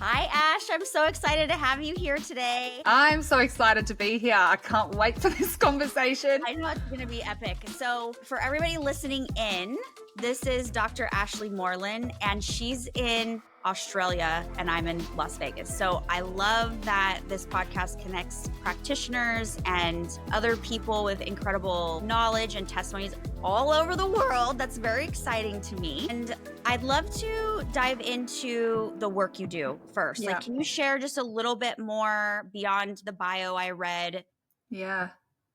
Hi, Ash. I'm so excited to have you here today. I'm so excited to be here. I can't wait for this conversation. I know it's going to be epic. So, for everybody listening in, this is Dr. Ashleigh Moreland, and she's in Australia, and I'm in Las Vegas. So, I love that this podcast connects practitioners and other people with incredible knowledge and testimonies all over the world. That's very exciting to me. And I'd love to dive into the work you do first. Yeah. Like, can you share just a little bit more beyond the bio I read? Yeah.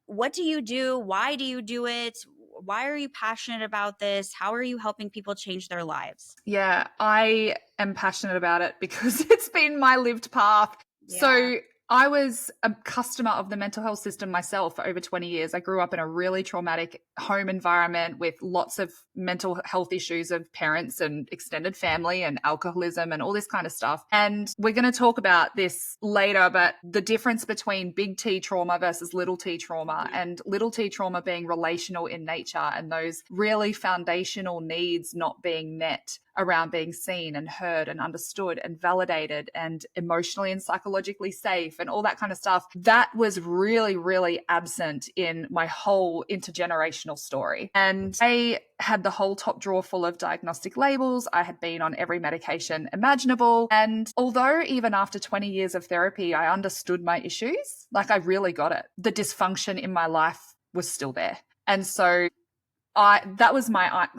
What do you do? Why do you do it? Why are you passionate about this? How are you helping people change their lives? Yeah. I am passionate about it because it's been my lived path. Yeah. So I was a customer of the mental health system myself for over 20 years. I grew up in a really traumatic home environment with lots of mental health issues of parents and extended family and alcoholism and all this kind of stuff. And we're going to talk about this later, but the difference between big T trauma versus little t trauma, and little t trauma being relational in nature and those really foundational needs not being met around being seen and heard and understood and validated and emotionally and psychologically safe and all that kind of stuff. That was really, really absent in my whole intergenerational story. And I had the whole top drawer full of diagnostic labels. I had been on every medication imaginable. And although even after 20 years of therapy, I understood my issues, like I really got it. The dysfunction in my life was still there. And so that was my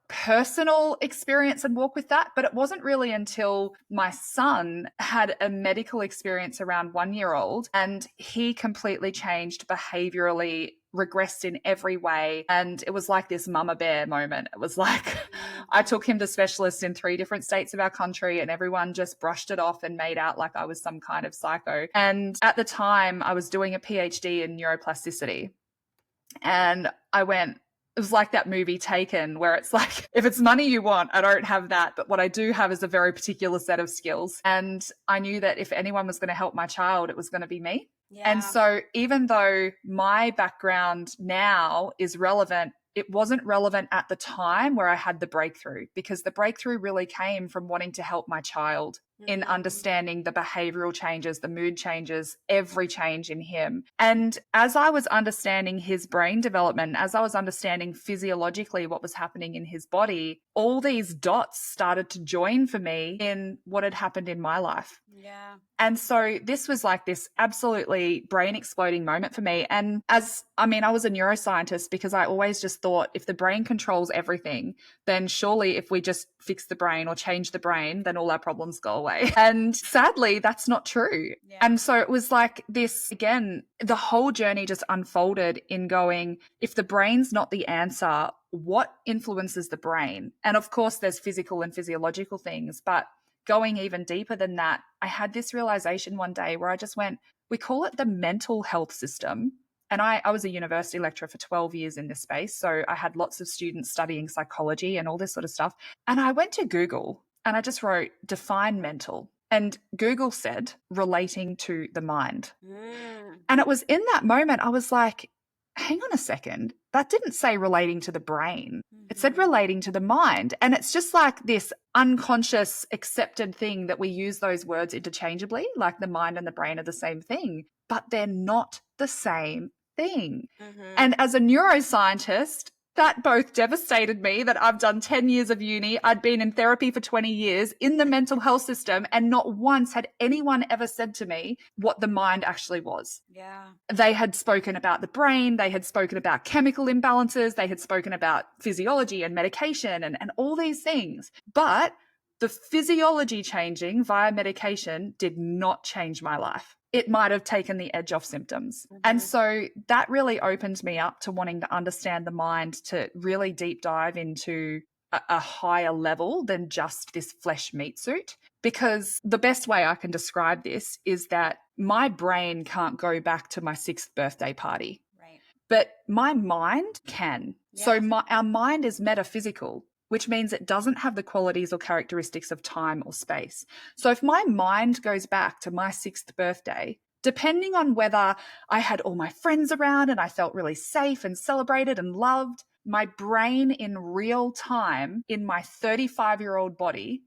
personal experience and walk with that. But it wasn't really until my son had a medical experience around 1-year-old and he completely changed behaviorally, regressed in every way. And it was like this mama bear moment. It was like I took him to specialists in 3 different states of our country and everyone just brushed it off and made out like I was some kind of psycho. And at the time I was doing a PhD in neuroplasticity. And it was like that movie Taken, where it's like, if it's money you want, I don't have that. But what I do have is a very particular set of skills. And I knew that if anyone was going to help my child, it was going to be me. Yeah. And so even though my background now is relevant, it wasn't relevant at the time where I had the breakthrough, because the breakthrough really came from wanting to help my child in understanding the behavioral changes, the mood changes, every change in him. And as I was understanding his brain development, as I was understanding physiologically what was happening in his body, all these dots started to join for me in what had happened in my life. Yeah. And so this was like this absolutely brain exploding moment for me. And I was a neuroscientist because I always just thought if the brain controls everything, then surely if we just fix the brain or change the brain, then all our problems go away. And sadly, that's not true. Yeah. And so it was like this, again, the whole journey just unfolded in going, if the brain's not the answer, what influences the brain? And of course, there's physical and physiological things, but going even deeper than that, I had this realization one day where I just went, we call it the mental health system. And I was a university lecturer for 12 years in this space. So I had lots of students studying psychology and all this sort of stuff. And I went to Google and I just wrote, define mental. And Google said, relating to the mind. And it was in that moment, I was like, hang on a second, that didn't say relating to the brain. It said relating to the mind. And it's just like this unconscious accepted thing that we use those words interchangeably, like the mind and the brain are the same thing, but they're not the same thing. And as a neuroscientist, that both devastated me that I've done 10 years of uni. I'd been in therapy for 20 years in the mental health system, and not once had anyone ever said to me what the mind actually was. Yeah. They had spoken about the brain. They had spoken about chemical imbalances. They had spoken about physiology and medication and all these things. But the physiology changing via medication did not change my life. It might have taken the edge off symptoms. And so that really opened me up to wanting to understand the mind, to really deep dive into a higher level than just this flesh meat suit. Because the best way I can describe this is that my brain can't go back to my 6th birthday party. Right. But my mind can. Yeah. So our mind is metaphysical, which means it doesn't have the qualities or characteristics of time or space. So if my mind goes back to my 6th birthday, depending on whether I had all my friends around and I felt really safe and celebrated and loved, my brain in real time in my 35-year-old body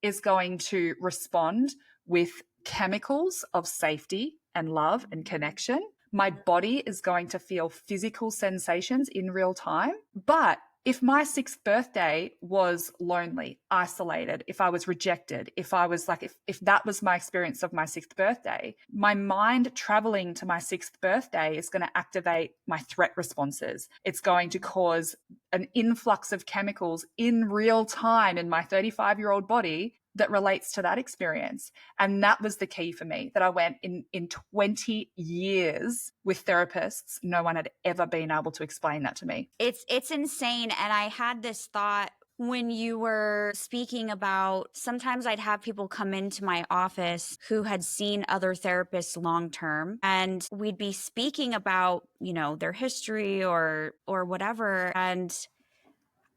is going to respond with chemicals of safety and love and connection. My body is going to feel physical sensations in real time. But if my 6th birthday was lonely, isolated, if I was rejected, if I was like, if that was my experience of my 6th birthday, my mind traveling to my 6th birthday is going to activate my threat responses. It's going to cause an influx of chemicals in real time in my 35-year-old body that relates to that experience. And that was the key for me, that I went in 20 years with therapists. No one had ever been able to explain that to me. It's insane. And I had this thought when you were speaking about, sometimes I'd have people come into my office who had seen other therapists long term, and we'd be speaking about, you know, their history or whatever. And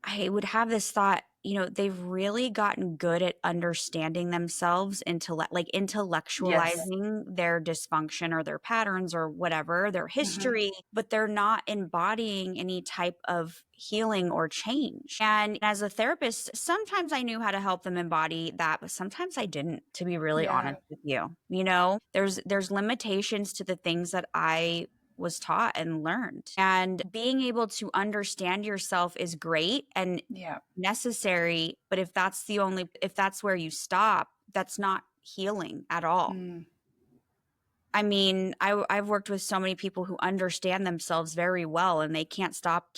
I would have this thought, you know, they've really gotten good at understanding themselves, Yes. intellectualizing their dysfunction or their patterns or whatever, their history, but they're not embodying any type of healing or change. And as a therapist, sometimes I knew how to help them embody that, but sometimes I didn't, to be really Yeah. honest with you. You know, there's limitations to the things that I was taught and learned. And being able to understand yourself is great and Yeah. necessary, but if that's where you stop, that's not healing at all. I mean, I've worked with so many people who understand themselves very well, and they can't stop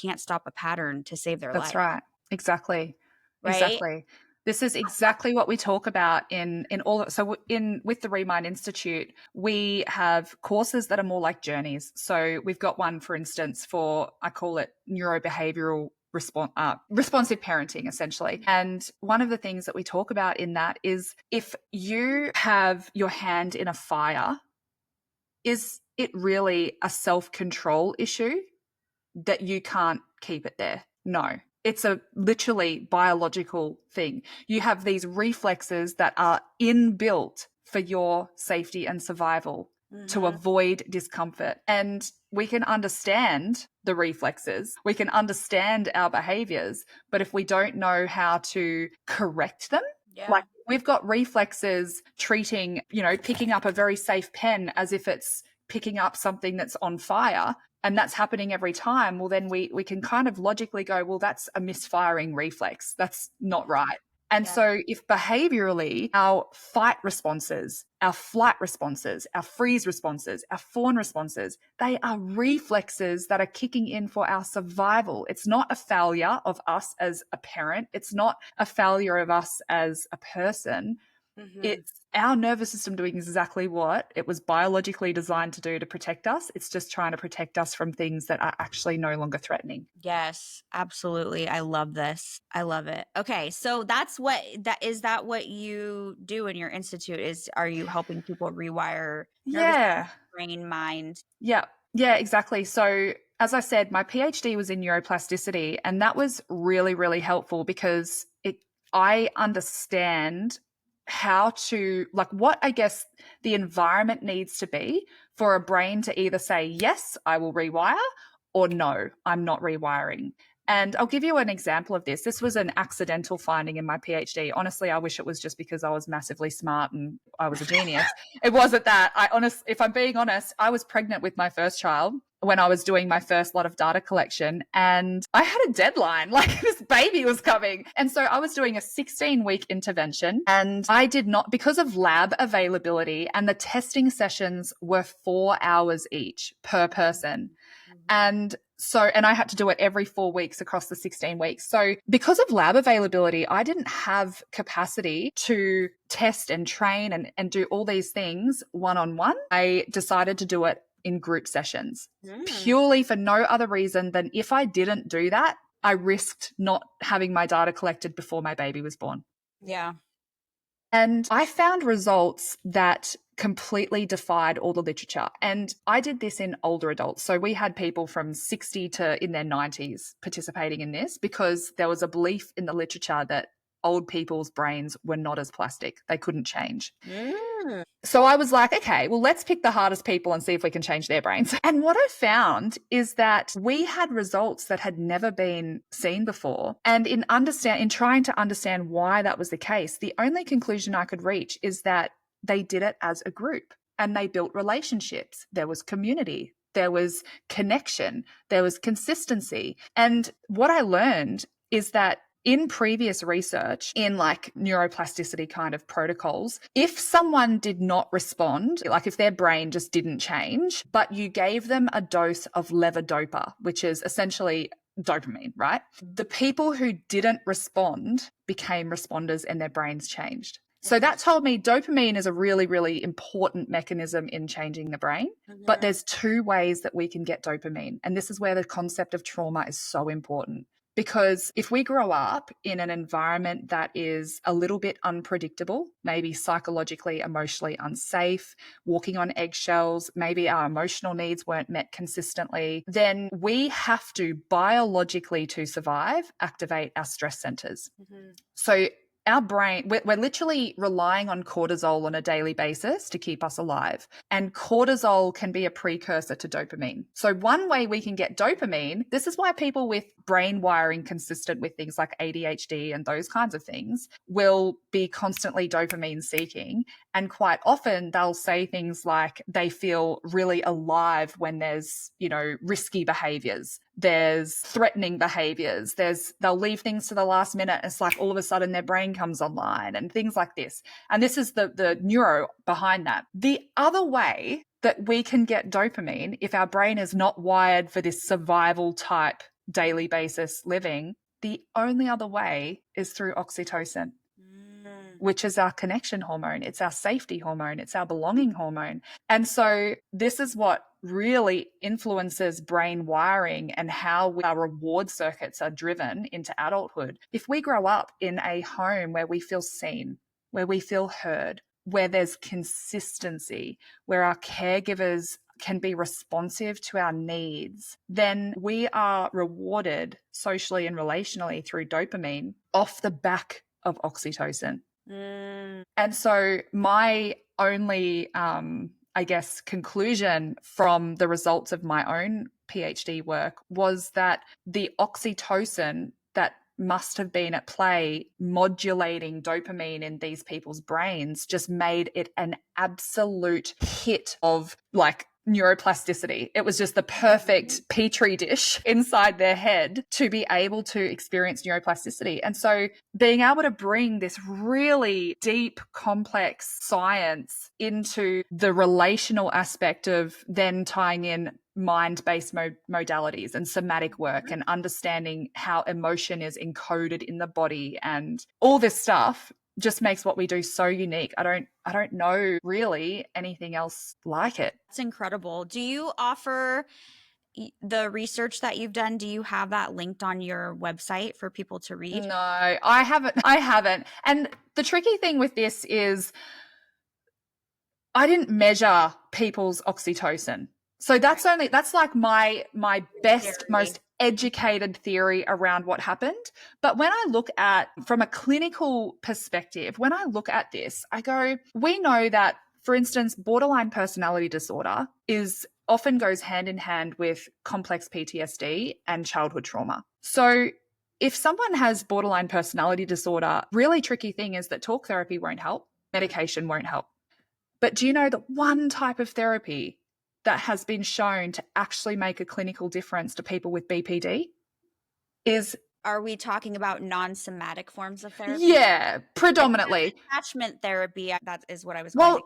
a pattern to save their That's life, right. Exactly. right? Exactly. This is exactly what we talk about in all. So with the Remind Institute, we have courses that are more like journeys. So we've got one, for instance, for, I call it neurobehavioral responsive parenting, essentially. And one of the things that we talk about in that is, if you have your hand in a fire, is it really a self-control issue that you can't keep it there? No. It's a literally biological thing. You have these reflexes that are inbuilt for your safety and survival to avoid discomfort. And we can understand the reflexes, we can understand our behaviors, but if we don't know how to correct them, like we've got reflexes treating, you know, picking up a very safe pen as if it's picking up something that's on fire, and that's happening every time, well, then we can kind of logically go, well, that's a misfiring reflex. That's not right. And so if behaviorally our fight responses, our flight responses, our freeze responses, our fawn responses, they are reflexes that are kicking in for our survival. It's not a failure of us as a parent. It's not a failure of us as a person. It's our nervous system doing exactly what it was biologically designed to do, to protect us. It's just trying to protect us from things that are actually no longer threatening. Yes, absolutely. I love this. I love it. Okay, so that what you do in your institute? Are you helping people rewire nervous Yeah. brain, mind? Yeah. Yeah, exactly. So as I said, my PhD was in neuroplasticity, and that was really, really helpful because I understand how to, like, what I guess the environment needs to be for a brain to either say, yes, I will rewire, or no, I'm not rewiring. And I'll give you an example of this. This was an accidental finding in my PhD. Honestly, I wish it was just because I was massively smart and I was a genius. It wasn't that. If I'm being honest, I was pregnant with my first child when I was doing my first lot of data collection, and I had a deadline, like this baby was coming. And so I was doing a 16-week intervention, and I did not, because of lab availability, and the testing sessions were 4 hours each per person. And I had to do it every 4 weeks across the 16 weeks. So because of lab availability, I didn't have capacity to test and train and do all these things one-on-one. I decided to do it in group sessions purely for no other reason than, if I didn't do that, I risked not having my data collected before my baby was born. Yeah. And I found results that completely defied all the literature. And I did this in older adults. So we had people from 60 to in their 90s participating in this, because there was a belief in the literature that old people's brains were not as plastic. They couldn't change. So I was like, okay, well, let's pick the hardest people and see if we can change their brains. And what I found is that we had results that had never been seen before. And in trying to understand why that was the case, the only conclusion I could reach is that they did it as a group and they built relationships. There was community, there was connection, there was consistency. And what I learned is that in previous research in like neuroplasticity kind of protocols, if someone did not respond, like if their brain just didn't change, but you gave them a dose of levodopa, which is essentially dopamine, right? The people who didn't respond became responders and their brains changed. So that told me dopamine is a really, really important mechanism in changing the brain. But there's two ways that we can get dopamine. And this is where the concept of trauma is so important. Because if we grow up in an environment that is a little bit unpredictable, maybe psychologically, emotionally unsafe, walking on eggshells, maybe our emotional needs weren't met consistently, then we have to biologically, to survive, activate our stress centers. So our brain, we're literally relying on cortisol on a daily basis to keep us alive. And cortisol can be a precursor to dopamine. So one way we can get dopamine, this is why people with brain wiring consistent with things like ADHD and those kinds of things will be constantly dopamine seeking. And quite often they'll say things like they feel really alive when there's, risky behaviors. There's threatening behaviors. They'll leave things to the last minute. It's like all of a sudden their brain comes online and things like this. And this is the neuro behind that. The other way that we can get dopamine, if our brain is not wired for this survival type daily basis living, the only other way is through oxytocin, which is our connection hormone. It's our safety hormone. It's our belonging hormone. And so this is what really influences brain wiring and how our reward circuits are driven into adulthood. If we grow up in a home where we feel seen, where we feel heard, where there's consistency, where our caregivers can be responsive to our needs, then we are rewarded socially and relationally through dopamine off the back of oxytocin. And so my only, conclusion from the results of my own PhD work was that the oxytocin that must have been at play modulating dopamine in these people's brains just made it an absolute hit of like neuroplasticity. It was just the perfect petri dish inside their head to be able to experience neuroplasticity. And so being able to bring this really deep, complex science into the relational aspect of then tying in mind-based modalities and somatic work and understanding how emotion is encoded in the body and all this stuff just makes what we do so unique. I don't know really anything else like it. That's incredible. Do you offer the research that you've done? Do you have that linked on your website for people to read? No, I haven't. And the tricky thing with this is I didn't measure people's oxytocin. So that's like my best, most educated theory around what happened. But when I look at, from a clinical perspective, when I look at this, I go, we know that, for instance, borderline personality disorder often goes hand in hand with complex PTSD and childhood trauma. So if someone has borderline personality disorder, really tricky thing is that talk therapy won't help, medication won't help. But do you know that one type of therapy that has been shown to actually make a clinical difference to people with BPD is... Are we talking about non-somatic forms of therapy? Yeah, predominantly. Attachment therapy, that is what I was going to...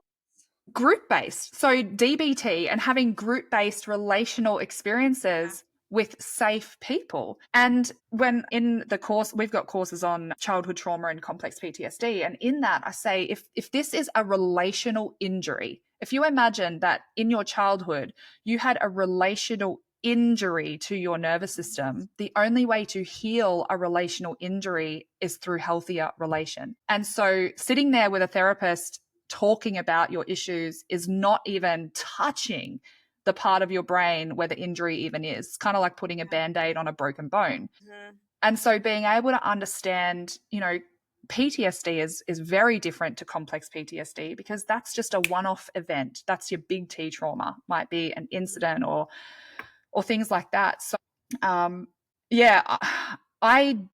group-based. So DBT and having group-based relational experiences with safe people. And when in the course, we've got courses on childhood trauma and complex PTSD. And in that, I say, if this is a relational injury, if you imagine that in your childhood, you had a relational injury to your nervous system, the only way to heal a relational injury is through healthier relation. And so sitting there with a therapist talking about your issues is not even touching the part of your brain where the injury even is. It's kind of like putting a Band-Aid on a broken bone. And so being able to understand, PTSD is very different to complex PTSD because that's just a one-off event. That's your big T trauma, might be an incident or things like that. So, I'm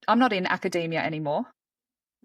not in academia anymore.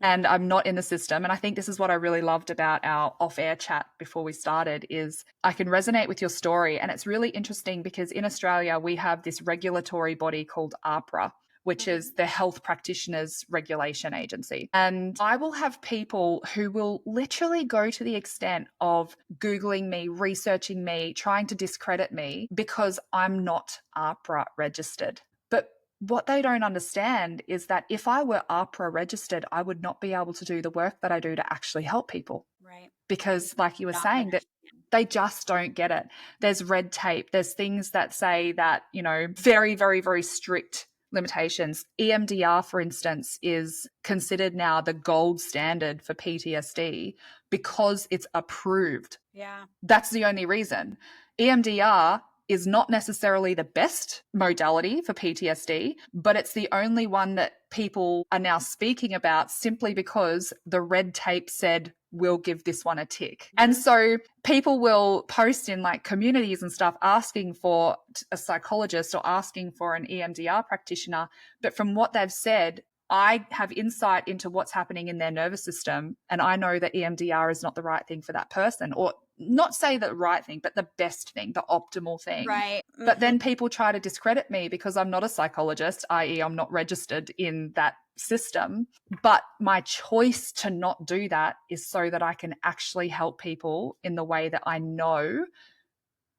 and I'm not in the system. And I think this is what I really loved about our off-air chat before we started is I can resonate with your story. And it's really interesting because in Australia, we have this regulatory body called AHPRA, which is the Health Practitioners Regulation Agency. And I will have people who will literally go to the extent of Googling me, researching me, trying to discredit me because I'm not AHPRA registered. But what they don't understand is that if I were AHPRA registered, I would not be able to do the work that I do to actually help people. Right. Because like you were Not saying, that they just don't get it. There's red tape. There's things that say that, very, very, very strict limitations. EMDR, for instance, is considered now the gold standard for PTSD because it's approved. Yeah. That's the only reason. EMDR is not necessarily the best modality for PTSD, but it's the only one that people are now speaking about simply because the red tape said, we'll give this one a tick. And so people will post in like communities and stuff asking for a psychologist or asking for an EMDR practitioner. But from what they've said, I have insight into what's happening in their nervous system. And I know that EMDR is not the right thing for that person, or not say the right thing, but the best thing, the optimal thing. Right. But then people try to discredit me because I'm not a psychologist, i.e. I'm not registered in that system. But my choice to not do that is so that I can actually help people in the way that I know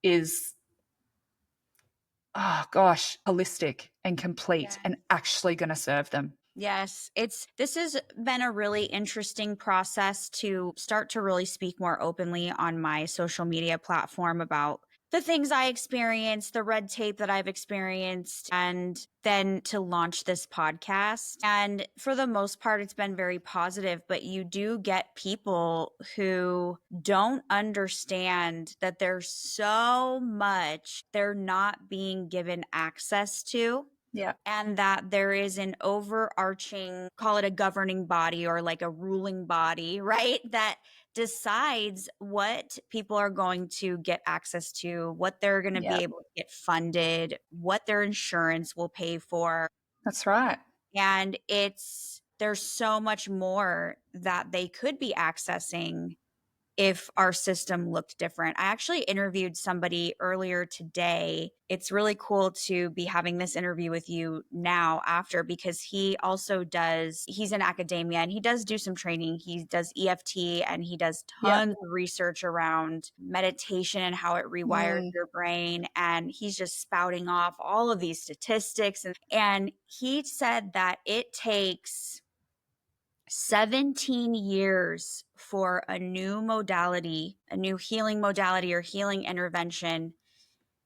is, holistic and complete and actually going to serve them. Yes, this has been a really interesting process to start to really speak more openly on my social media platform about the things I experienced, the red tape that I've experienced, and then to launch this podcast. And for the most part, it's been very positive, but you do get people who don't understand that there's so much they're not being given access to. Yeah. And that there is an overarching, call it a governing body or like a ruling body, right? That decides what people are going to get access to, what they're going to be able to get funded, what their insurance will pay for. That's right. And there's so much more that they could be accessing if our system looked different. I actually interviewed somebody earlier today. It's really cool to be having this interview with you now after, because he's in academia and he does do some training. He does EFT and he does tons of research around meditation and how it rewires your brain. And he's just spouting off all of these statistics. And he said that it takes 17 years for a new modality, a new healing modality or healing intervention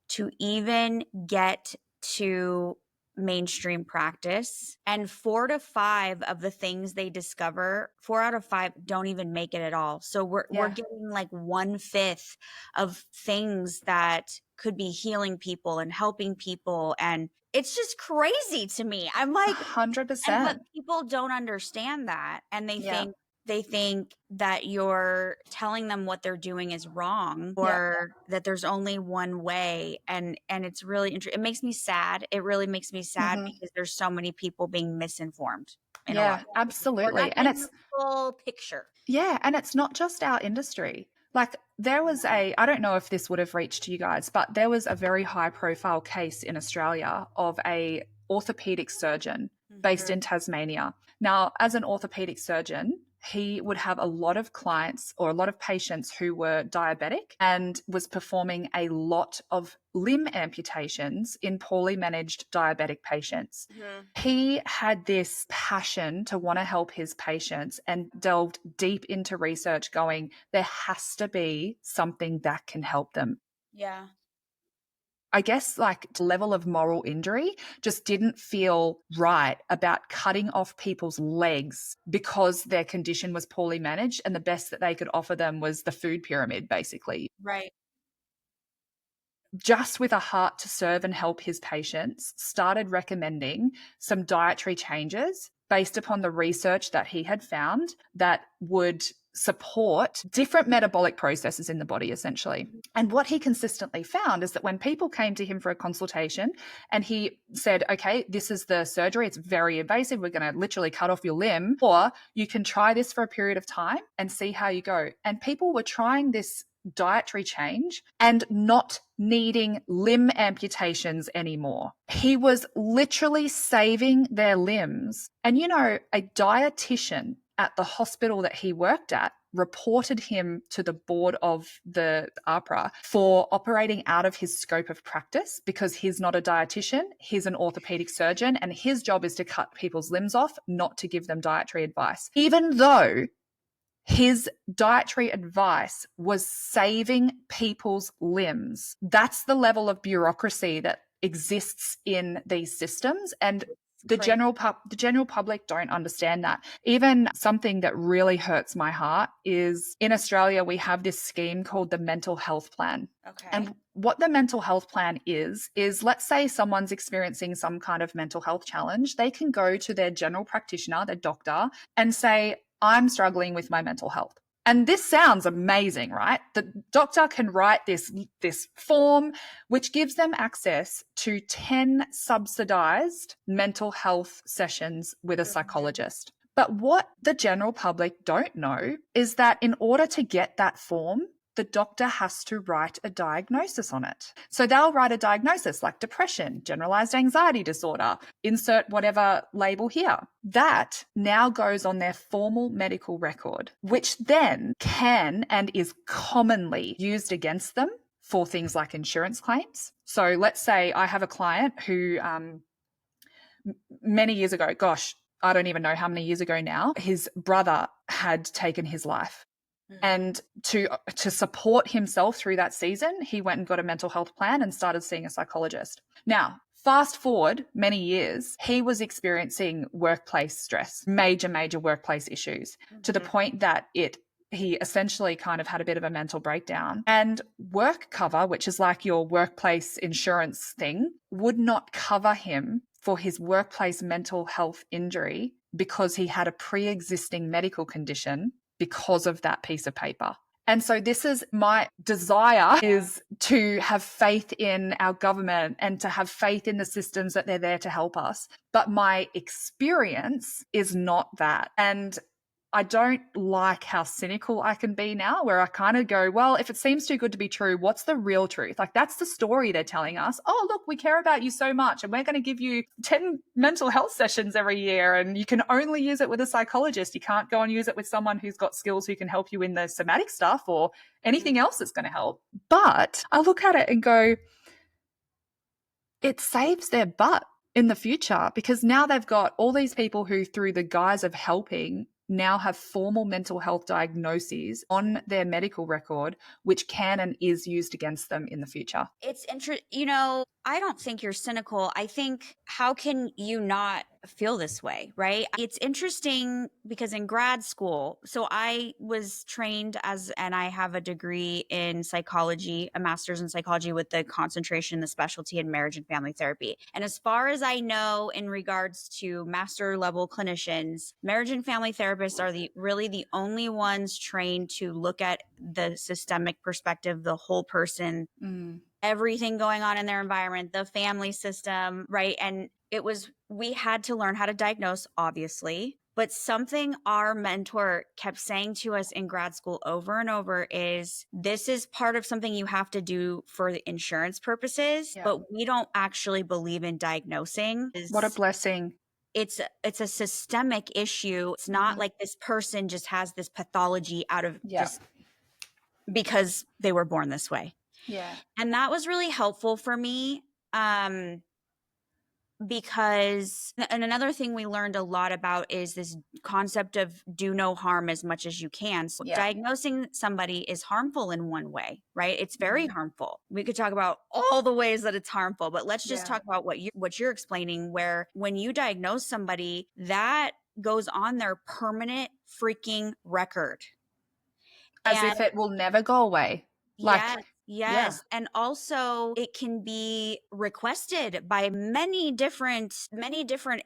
to even get to mainstream practice. And 4 to 5 of the things they discover, 4 out of 5 don't even make it at all. So we're getting like 1/5 of things that could be healing people and helping people. And it's just crazy to me. I'm like, 100%. but people don't understand that. And they think that you're telling them what they're doing is wrong, or that there's only one way. And it's really interesting. It makes me sad. It really makes me sad because there's so many people being misinformed. In a lot of ways. Absolutely. And it's the full picture. Yeah. And it's not just our industry. Like there was I don't know if this would have reached you guys, but there was a very high profile case in Australia of a orthopedic surgeon based in Tasmania. Now, as an orthopedic surgeon, he would have a lot of clients or a lot of patients who were diabetic and was performing a lot of limb amputations in poorly managed diabetic patients. He had this passion to want to help his patients and delved deep into research going, there has to be something that can help them. Yeah. I guess like the level of moral injury just didn't feel right about cutting off people's legs because their condition was poorly managed and the best that they could offer them was the food pyramid, basically. Right. Just with a heart to serve and help his patients, started recommending some dietary changes based upon the research that he had found that would support different metabolic processes in the body, essentially. And what he consistently found is that when people came to him for a consultation and he said, okay, this is the surgery, it's very invasive, we're going to literally cut off your limb, or you can try this for a period of time and see how you go. And people were trying this dietary change and not needing limb amputations anymore. He was literally saving their limbs. And a dietitian at the hospital that he worked at reported him to the board of the APRA for operating out of his scope of practice because he's not a dietitian, he's an orthopedic surgeon, and his job is to cut people's limbs off, not to give them dietary advice. Even though his dietary advice was saving people's limbs. That's the level of bureaucracy that exists in these systems. And the general public don't understand that. Even something that really hurts my heart is in Australia, we have this scheme called the mental health plan. Okay. And what the mental health plan is let's say someone's experiencing some kind of mental health challenge. They can go to their general practitioner, their doctor, and say, I'm struggling with my mental health. And this sounds amazing, right? The doctor can write this form, which gives them access to 10 subsidized mental health sessions with a psychologist. But what the general public don't know is that in order to get that form, the doctor has to write a diagnosis on it. So they'll write a diagnosis like depression, generalized anxiety disorder, insert whatever label here. That now goes on their formal medical record, which then can and is commonly used against them for things like insurance claims. So let's say I have a client who many years ago, gosh, I don't even know how many years ago now, his brother had taken his life. And to support himself through that season, he went and got a mental health plan and started seeing a psychologist. Now, fast forward many years, he was experiencing workplace stress, major workplace issues, to the point that he essentially kind of had a bit of a mental breakdown. And work cover, which is like your workplace insurance thing, would not cover him for his workplace mental health injury because he had a pre-existing medical condition because of that piece of paper. And so this is my desire, is to have faith in our government and to have faith in the systems that they're there to help us. But my experience is not that. And I don't like how cynical I can be now, where I kind of go, well, if it seems too good to be true, what's the real truth? Like, that's the story they're telling us. Oh, look, we care about you so much and we're going to give you 10 mental health sessions every year and you can only use it with a psychologist. You can't go and use it with someone who's got skills who can help you in the somatic stuff or anything else that's going to help. But I look at it and go, it saves their butt in the future because now they've got all these people who, through the guise of helping, now have formal mental health diagnoses on their medical record, which can and is used against them in the future. It's interesting. I don't think you're cynical. I think, how can you not feel this way, right? It's interesting because in grad school, so I was trained and I have a degree in psychology, a master's in psychology with the concentration, the specialty in marriage and family therapy. And as far as I know, in regards to master level clinicians, marriage and family therapists are really the only ones trained to look at the systemic perspective, the whole person, everything going on in their environment, the family system, right? And we had to learn how to diagnose, obviously, but something our mentor kept saying to us in grad school over and over is, this is part of something you have to do for the insurance purposes, but we don't actually believe in diagnosing. What a blessing. It's a systemic issue. It's not like this person just has this pathology out of just because they were born this way. Yeah. And that was really helpful for me. Because, and another thing we learned a lot about is this concept of do no harm as much as you can. So diagnosing somebody is harmful in one way, right? It's very harmful. We could talk about all the ways that it's harmful, but let's just talk about what you're explaining, where when you diagnose somebody, that goes on their permanent freaking record. As if it will never go away. Like, Yeah. Yes. And also it can be requested by many different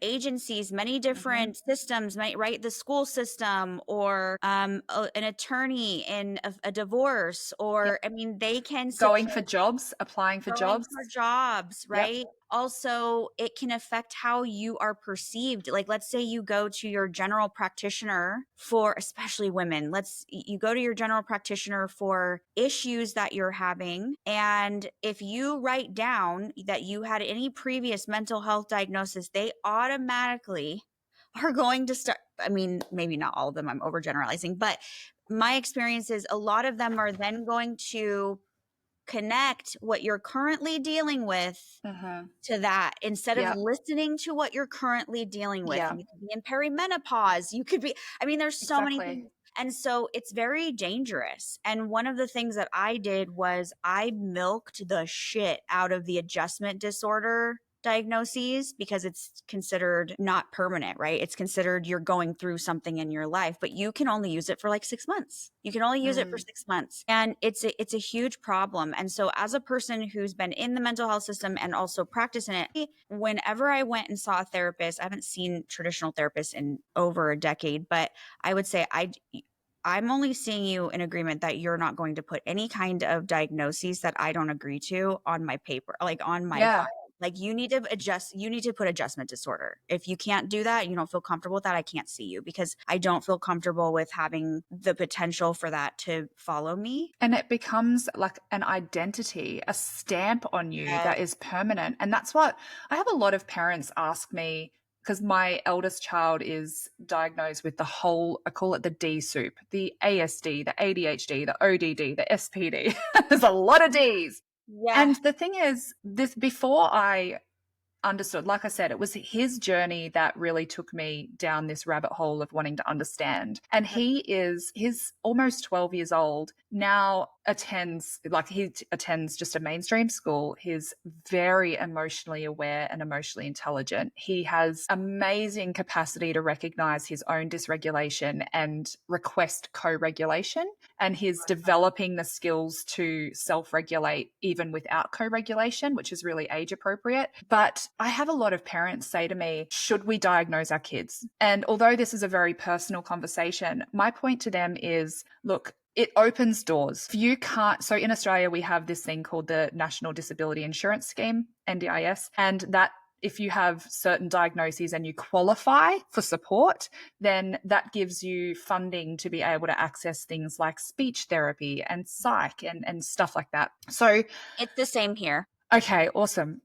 agencies, many Hmm. different systems, right? The school system or an attorney in a divorce, Yeah. or I mean, they can Going secure for jobs, applying for going jobs. for jobs, Yep. right? Also, it can affect how you are perceived. Like, let's say you go to your general practitioner for, especially women, you go to your general practitioner for issues that you're having. And if you write down that you had any previous mental health diagnosis, they automatically are going to start. I mean, maybe not all of them, I'm overgeneralizing, but my experience is a lot of them are then going to connect what you're currently dealing with Hmm. to that, instead of Yeah. listening to what you're currently dealing with. Yeah. And you could be in perimenopause. You could be, I mean, there's so many Exactly. things. And so it's very dangerous. And one of the things that I did was I milked the shit out of the adjustment disorder diagnoses, because it's considered not permanent, right? It's considered you're going through something in your life, but you can only use it for like 6 months. You can only use it for Mm. 6 months. And it's a huge problem. And so as a person who's been in the mental health system and also practicing it, whenever I went and saw a therapist, I haven't seen traditional therapists in over a decade, but I would say I'm only seeing you in agreement that you're not going to put any kind of diagnoses that I don't agree to on my paper, like on my Yeah. file. Like, you need to put adjustment disorder. If you can't do that, you don't feel comfortable with that, I can't see you, because I don't feel comfortable with having the potential for that to follow me. And it becomes like an identity, a stamp on you Yes. that is permanent. And that's what I have a lot of parents ask me, because my eldest child is diagnosed with the whole, I call it the D soup, the ASD, the ADHD, the ODD, the SPD. There's a lot of Ds. Yeah. And the thing is, this before I understood, like I said, it was his journey that really took me down this rabbit hole of wanting to understand. And he's almost 12 years old now, he attends just a mainstream school. He's very emotionally aware and emotionally intelligent. He has amazing capacity to recognize his own dysregulation and request co-regulation, and he's developing the skills to self-regulate even without co-regulation, which is really age appropriate. But I have a lot of parents say to me, should we diagnose our kids? And although this is a very personal conversation, my point to them is, look, it opens doors. If you can't, so in Australia, we have this thing called the National Disability Insurance Scheme, NDIS, and that if you have certain diagnoses and you qualify for support, then that gives you funding to be able to access things like speech therapy and psych and stuff like that. So, It's the same here. okay, awesome.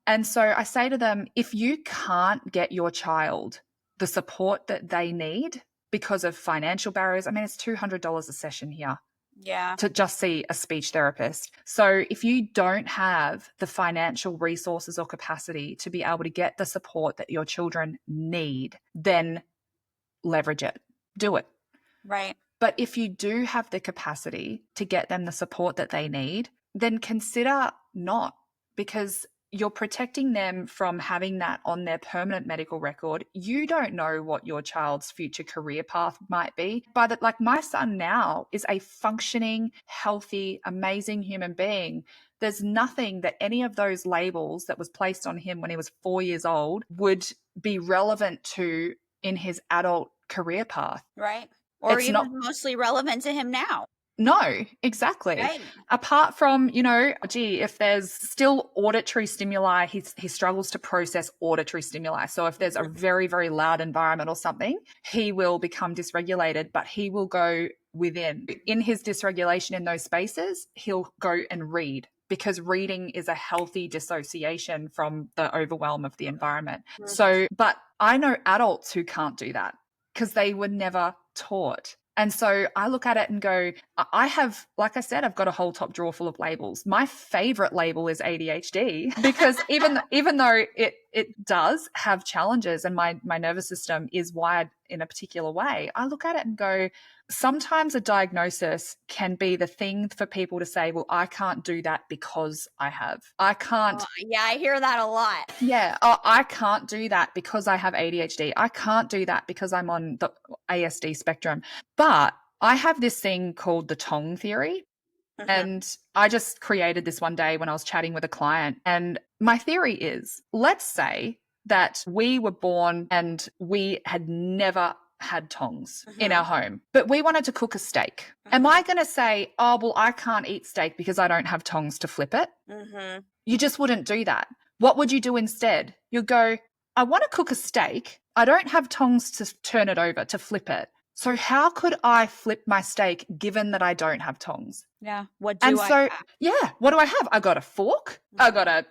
And so I say to them, if you can't get your child the support that they need because of financial barriers, I mean, it's $200 a session here Yeah. to just see a speech therapist. So if you don't have the financial resources or capacity to be able to get the support that your children need, then leverage it, do it. Right. But if you do have the capacity to get them the support that they need, then consider not, because you're protecting them from having that on their permanent medical record. You don't know what your child's future career path might be. But like my son now is a functioning, healthy, amazing human being. There's nothing that any of those labels that was placed on him when he was 4 years old would be relevant to in his adult career path. Right. Or It's even not. mostly relevant to him now. No, exactly. Right. Apart from, gee, if there's still auditory stimuli, he struggles to process auditory stimuli. So if there's a very, very loud environment or something, he will become dysregulated, but he will go within. In his dysregulation in those spaces, he'll go and read, because reading is a healthy dissociation from the overwhelm of the environment. So, but I know adults who can't do that because they were never taught. And so I look at it and go, I have, like I said, I've got a whole top drawer full of labels. My favorite label is ADHD, because even though it does have challenges and my nervous system is wired in a particular way, I look at it and go, sometimes a diagnosis can be the thing for people to say, well, I can't do that because I can't. Oh, yeah, I hear that a lot. Yeah, I can't do that because I have ADHD. I can't do that because I'm on the ASD spectrum. But I have this thing called the Tong theory. Mhm. And I just created this one day when I was chatting with a client. And my theory is, let's say that we were born and we had never had tongs in our Mhm. home, but we wanted to cook a steak. Am Mhm. I going to say, oh, well, I can't eat steak because I don't have tongs to flip it? Mhm. You just wouldn't do that. What would you do instead? You'd go, I want to cook a steak. I don't have tongs to turn it over, to flip it. So, how could I flip my steak given that I don't have tongs? Yeah. What And do I so, have? yeah, what do I have? I got a fork. I Mhm. got a,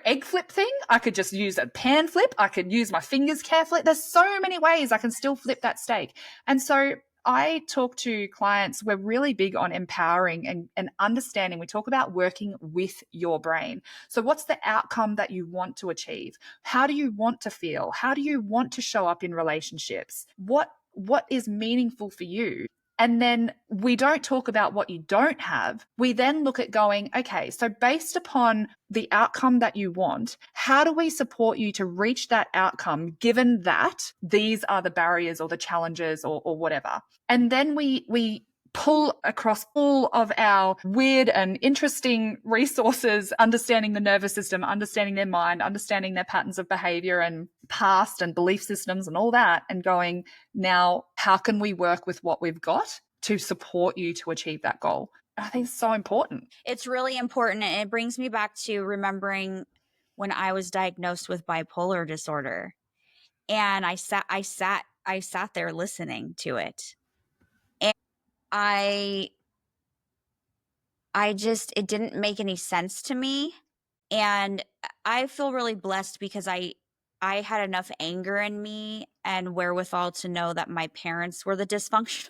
egg flip thing. I could just use a pan flip. I could use my fingers carefully. There's so many ways I can still flip that steak. And so I talk to clients, we're really big on empowering and understanding. We talk about working with your brain. So, what's the outcome that you want to achieve? How do you want to feel? How do you want to show up in relationships? What is meaningful for you? And then we don't talk about what you don't have. We then look at going, okay, so based upon the outcome that you want, how do we support you to reach that outcome given that these are the barriers or the challenges or whatever? And then we pull across all of our weird and interesting resources, understanding the nervous system, understanding their mind, understanding their patterns of behavior and past and belief systems and all that, and going, now, how can we work with what we've got to support you to achieve that goal? And I think it's so important. It's really important, and it brings me back to remembering when I was diagnosed with bipolar disorder, and I sat there listening to it. And I I just it didn't make any sense to me, and I feel really blessed because I had enough anger in me and wherewithal to know that my parents were the dysfunctional.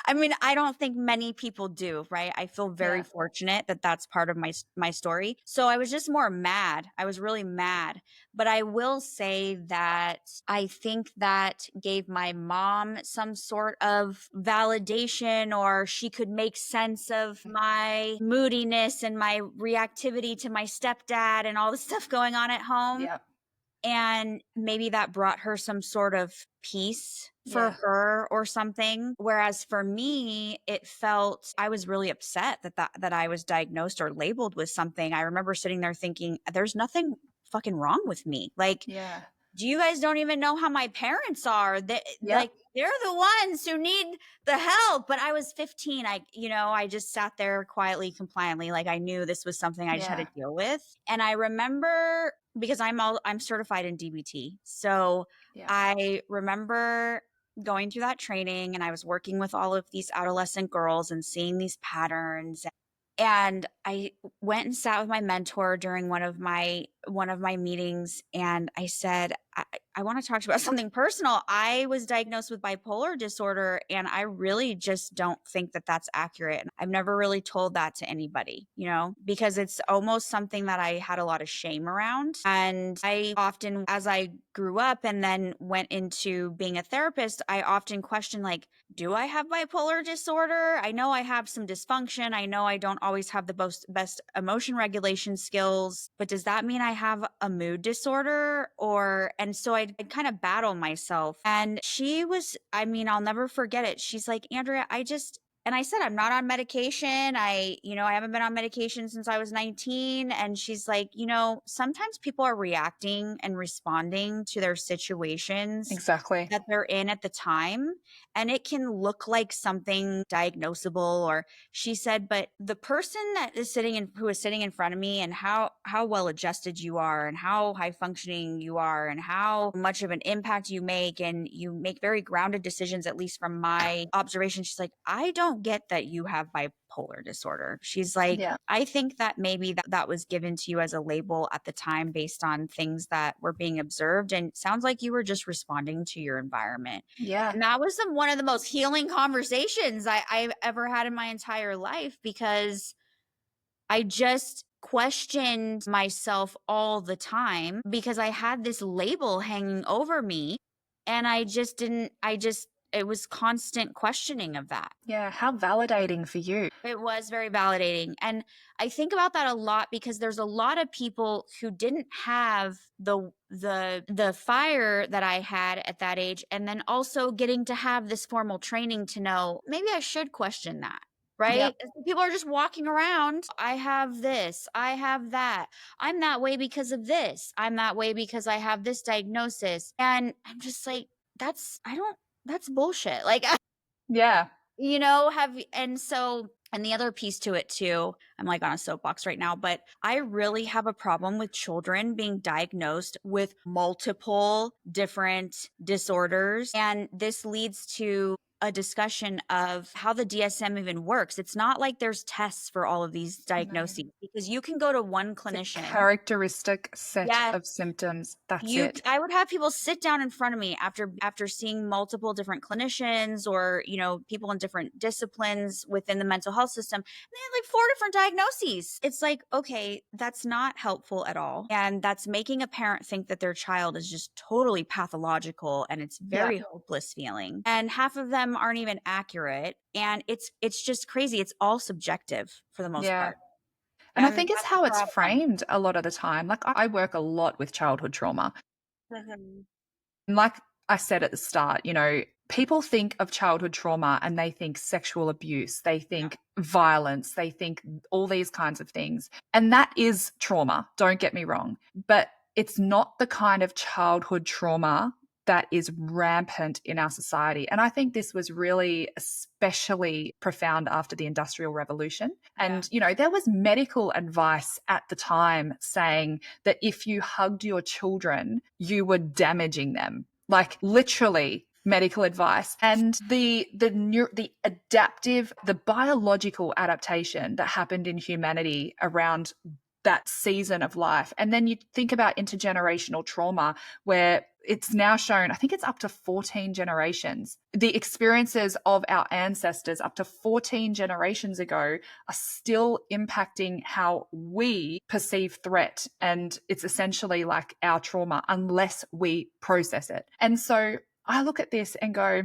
I mean, I don't think many people do, right? I feel very Yeah. fortunate that that's part of my story. So I was just more mad. I was really mad. But I will say that I think that gave my mom some sort of validation, or she could make sense of my moodiness and my reactivity to my stepdad and all the stuff going on at home. Yeah. And maybe that brought her some sort of peace for Yeah. her or something. Whereas for me, it felt I was really upset that I was diagnosed or labeled with something. I remember sitting there thinking, there's nothing fucking wrong with me. Like, Yeah. do you guys don't even know how my parents are? They, Yep. like, they're the ones who need the help. But I was 15. I just sat there quietly, compliantly, like I knew this was something I just had to Yeah. deal with. And I remember, because I'm certified in DBT, so Yeah. I remember going through that training, and I was working with all of these adolescent girls and seeing these patterns. And I went and sat with my mentor during one of my meetings, and I said, I want to talk to you about something personal. I was diagnosed with bipolar disorder, and I really just don't think that that's accurate. And I've never really told that to anybody, because it's almost something that I had a lot of shame around. And I often, as I grew up and then went into being a therapist, I often questioned, like, do I have bipolar disorder? I know I have some dysfunction. I know I don't always have the best emotion regulation skills, but does that mean I have a mood disorder? And so I'd kind of battle myself. And she was, I mean, I'll never forget it. She's like, Andrea, and I said, I'm not on medication. I haven't been on medication since I was 19. And she's like, sometimes people are reacting and responding to their situations Exactly. that they're in at the time, and it can look like something diagnosable. Or she said, but the person who is sitting in front of me, and how well adjusted you are, and how high functioning you are, and how much of an impact you make, and you make very grounded decisions, at least from my observation. She's like, I don't get that you have bipolar disorder. She's like, Yeah. I think that maybe that was given to you as a label at the time based on things that were being observed, and it sounds like you were just responding to your environment. Yeah. And that was one of the most healing conversations I've ever had in my entire life, because I just questioned myself all the time because I had this label hanging over me, and it was constant questioning of that. Yeah. How validating for you. It was very validating. And I think about that a lot because there's a lot of people who didn't have the fire that I had at that age, and then also getting to have this formal training to know maybe I should question that. right? Yep. People are just walking around. I have this, I have that. I'm that way because of this. I'm that way because I have this diagnosis. And I'm just like, that's bullshit. Like, Yeah. and the other piece to it too, I'm like on a soapbox right now, but I really have a problem with children being diagnosed with multiple different disorders. And this leads to a discussion of how the DSM even works. It's not like there's tests for all of these No. diagnoses because you can go to one It's a clinician. characteristic set Yes, of symptoms. That's it. I would have people sit down in front of me after seeing multiple different clinicians or, people in different disciplines within the mental health system. And they had like 4 different diagnoses. It's like, okay, that's not helpful at all. And that's making a parent think that their child is just totally pathological, and it's Yeah. very hopeless feeling. And half of them aren't even accurate. And it's just crazy. It's all subjective for the most Yeah. part. And I And think it's that's the how it's problem. framed a lot of the time. Like I work a lot with childhood trauma. Mhm. And like I said at the start, people think of childhood trauma and they think sexual abuse, they Yeah. think violence, they think all these kinds of things. And that is trauma, don't get me wrong. But it's not the kind of childhood trauma that is rampant in our society. And I think this was really especially profound after the Industrial Revolution. Yeah. And, there was medical advice at the time saying that if you hugged your children, you were damaging them. Like literally medical advice. And the adaptive, the biological adaptation that happened in humanity around that season of life. And then you think about intergenerational trauma, where it's now shown, I think it's up to 14 generations. The experiences of our ancestors up to 14 generations ago are still impacting how we perceive threat. And it's essentially like our trauma unless we process it. And so I look at this and go,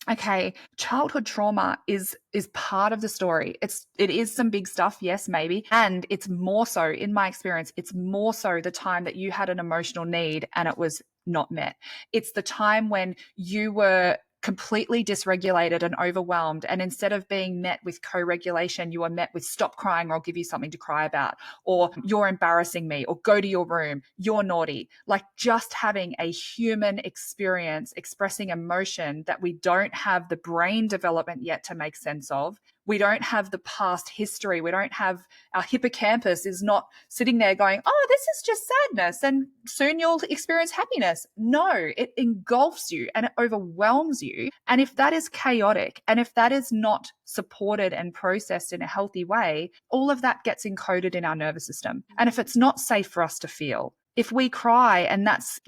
okay, childhood trauma is part of the story. It is some big stuff, yes, maybe. And it's more so, in my experience, it's more so the time that you had an emotional need and it was not met. It's the time when you were completely dysregulated and overwhelmed, and instead of being met with co-regulation, you are met with stop crying or I'll give you something to cry about, or you're embarrassing me, or go to your room, you're naughty. Like just having a human experience, expressing emotion that we don't have the brain development yet to make sense of. We don't have the past history. We don't have, our hippocampus is not sitting there going, oh, this is just sadness and soon you'll experience happiness. No, it engulfs you and it overwhelms you. And if that is chaotic and if that is not supported and processed in a healthy way, all of that gets encoded in our nervous system. And if it's not safe for us to feel, if we cry and that's,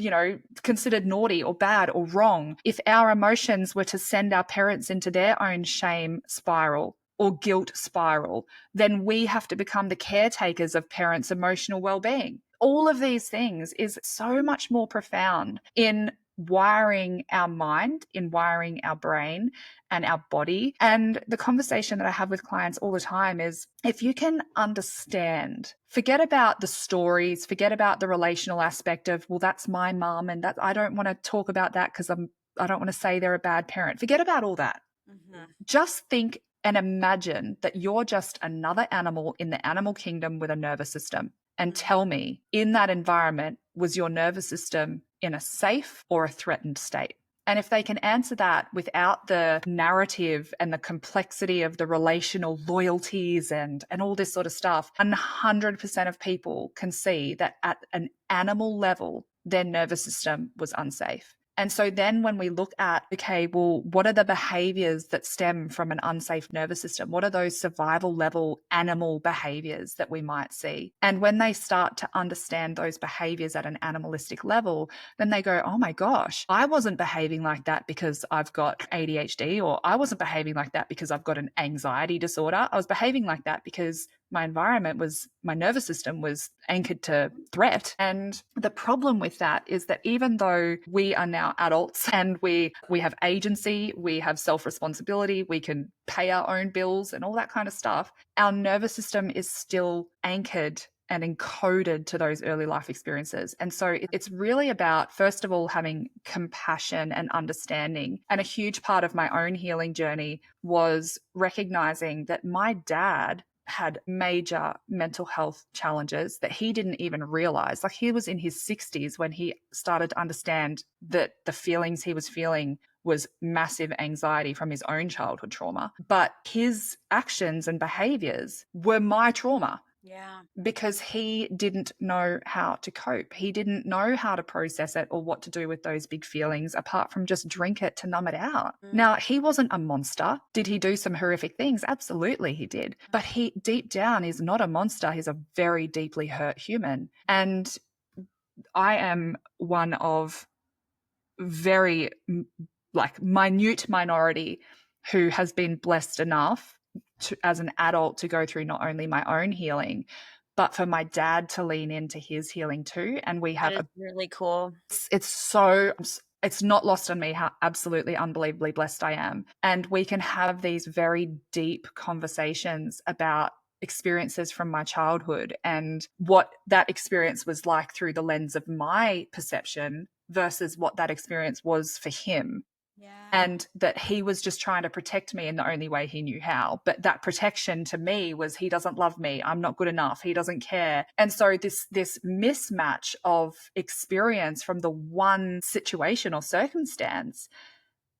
considered naughty or bad or wrong, if our emotions were to send our parents into their own shame spiral or guilt spiral, then we have to become the caretakers of parents' emotional well-being. All of these things is so much more profound in wiring our mind, in wiring our brain and our body. And the conversation that I have with clients all the time is, if you can understand, forget about the stories, forget about the relational aspect of, well, that's my mom and that I don't want to talk about that because I don't want to say they're a bad parent. Forget about all that. Mhm. Just think and imagine that you're just another animal in the animal kingdom with a nervous system. And tell me, in that environment, was your nervous system in a safe or a threatened state? And if they can answer that without the narrative and the complexity of the relational loyalties and all this sort of stuff, 100% of people can see that at an animal level, their nervous system was unsafe. And so then when we look at, okay, well, what are the behaviors that stem from an unsafe nervous system? What are those survival level animal behaviors that we might see? And when they start to understand those behaviors at an animalistic level, then they go, oh my gosh, I wasn't behaving like that because I've got ADHD, or I wasn't behaving like that because I've got an anxiety disorder. I was behaving like that because my nervous system was anchored to threat. And the problem with that is that even though we are now adults and we have agency, we have self-responsibility, we can pay our own bills and all that kind of stuff, our nervous system is still anchored and encoded to those early life experiences. And so it's really about, first of all, having compassion and understanding. And a huge part of my own healing journey was recognizing that my dad had major mental health challenges that he didn't even realize. Like, he was in his 60s when he started to understand that the feelings he was feeling was massive anxiety from his own childhood trauma. But his actions and behaviors were my trauma. Yeah. Because he didn't know how to cope. He didn't know how to process it or what to do with those big feelings apart from just drink it to numb it out. Now, he wasn't a monster. Did he do some horrific things? Absolutely he did. But he deep down is not a monster. He's a very deeply hurt human. And I am one of very minute minority who has been blessed enough as an adult to go through not only my own healing, but for my dad to lean into his healing too. And we have That is really cool. It's not lost on me how absolutely unbelievably blessed I am. And we can have these very deep conversations about experiences from my childhood and what that experience was like through the lens of my perception versus what that experience was for him. Yeah. And that he was just trying to protect me in the only way he knew how. But that protection to me was, he doesn't love me, I'm not good enough, he doesn't care. And so this mismatch of experience from the one situation or circumstance.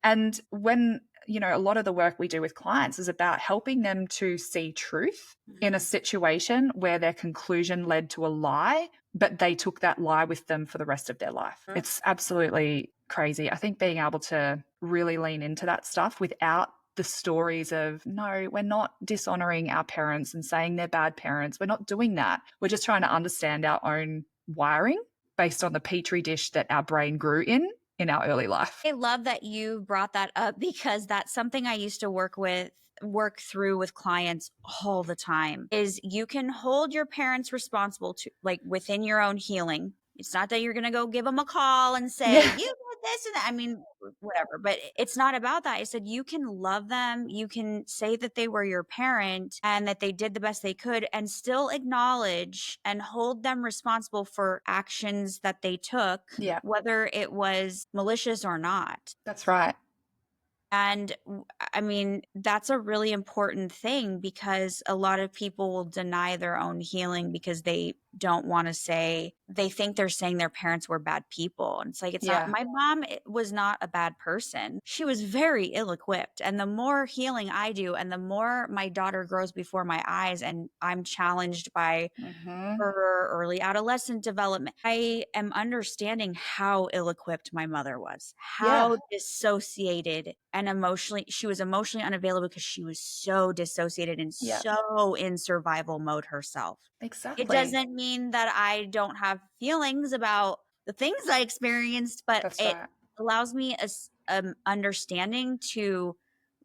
And when, a lot of the work we do with clients is about helping them to see truth in a situation where their conclusion led to a lie, but they took that lie with them for the rest of their life. It's absolutely crazy. I think being able to really lean into that stuff without the stories of, no, we're not dishonoring our parents and saying they're bad parents. We're not doing that. We're just trying to understand our own wiring based on the petri dish that our brain grew in our early life. I love that you brought that up, because that's something I used to work through with clients all the time. Is you can hold your parents responsible to, like, within your own healing. It's not that you're going to go give them a call and say, Yeah. you did this and that. I mean, whatever, but it's not about that. I said, you can love them. You can say that they were your parent and that they did the best they could, and still acknowledge and hold them responsible for actions that they took, Yeah. whether it was malicious or not. That's right. And I mean, that's a really important thing, because a lot of people will deny their own healing because they don't want to say, they think they're saying their parents were bad people. And it's like, it's not. My mom was not a bad person. She was very ill equipped. And the more healing I do, and the more my daughter grows before my eyes, and I'm challenged by her early adolescent development, I am understanding how ill-equipped my mother was, how dissociated and she was emotionally unavailable, because she was so dissociated and so in survival mode herself. Exactly. It doesn't mean that I don't have feelings about the things I experienced, but it allows me a understanding to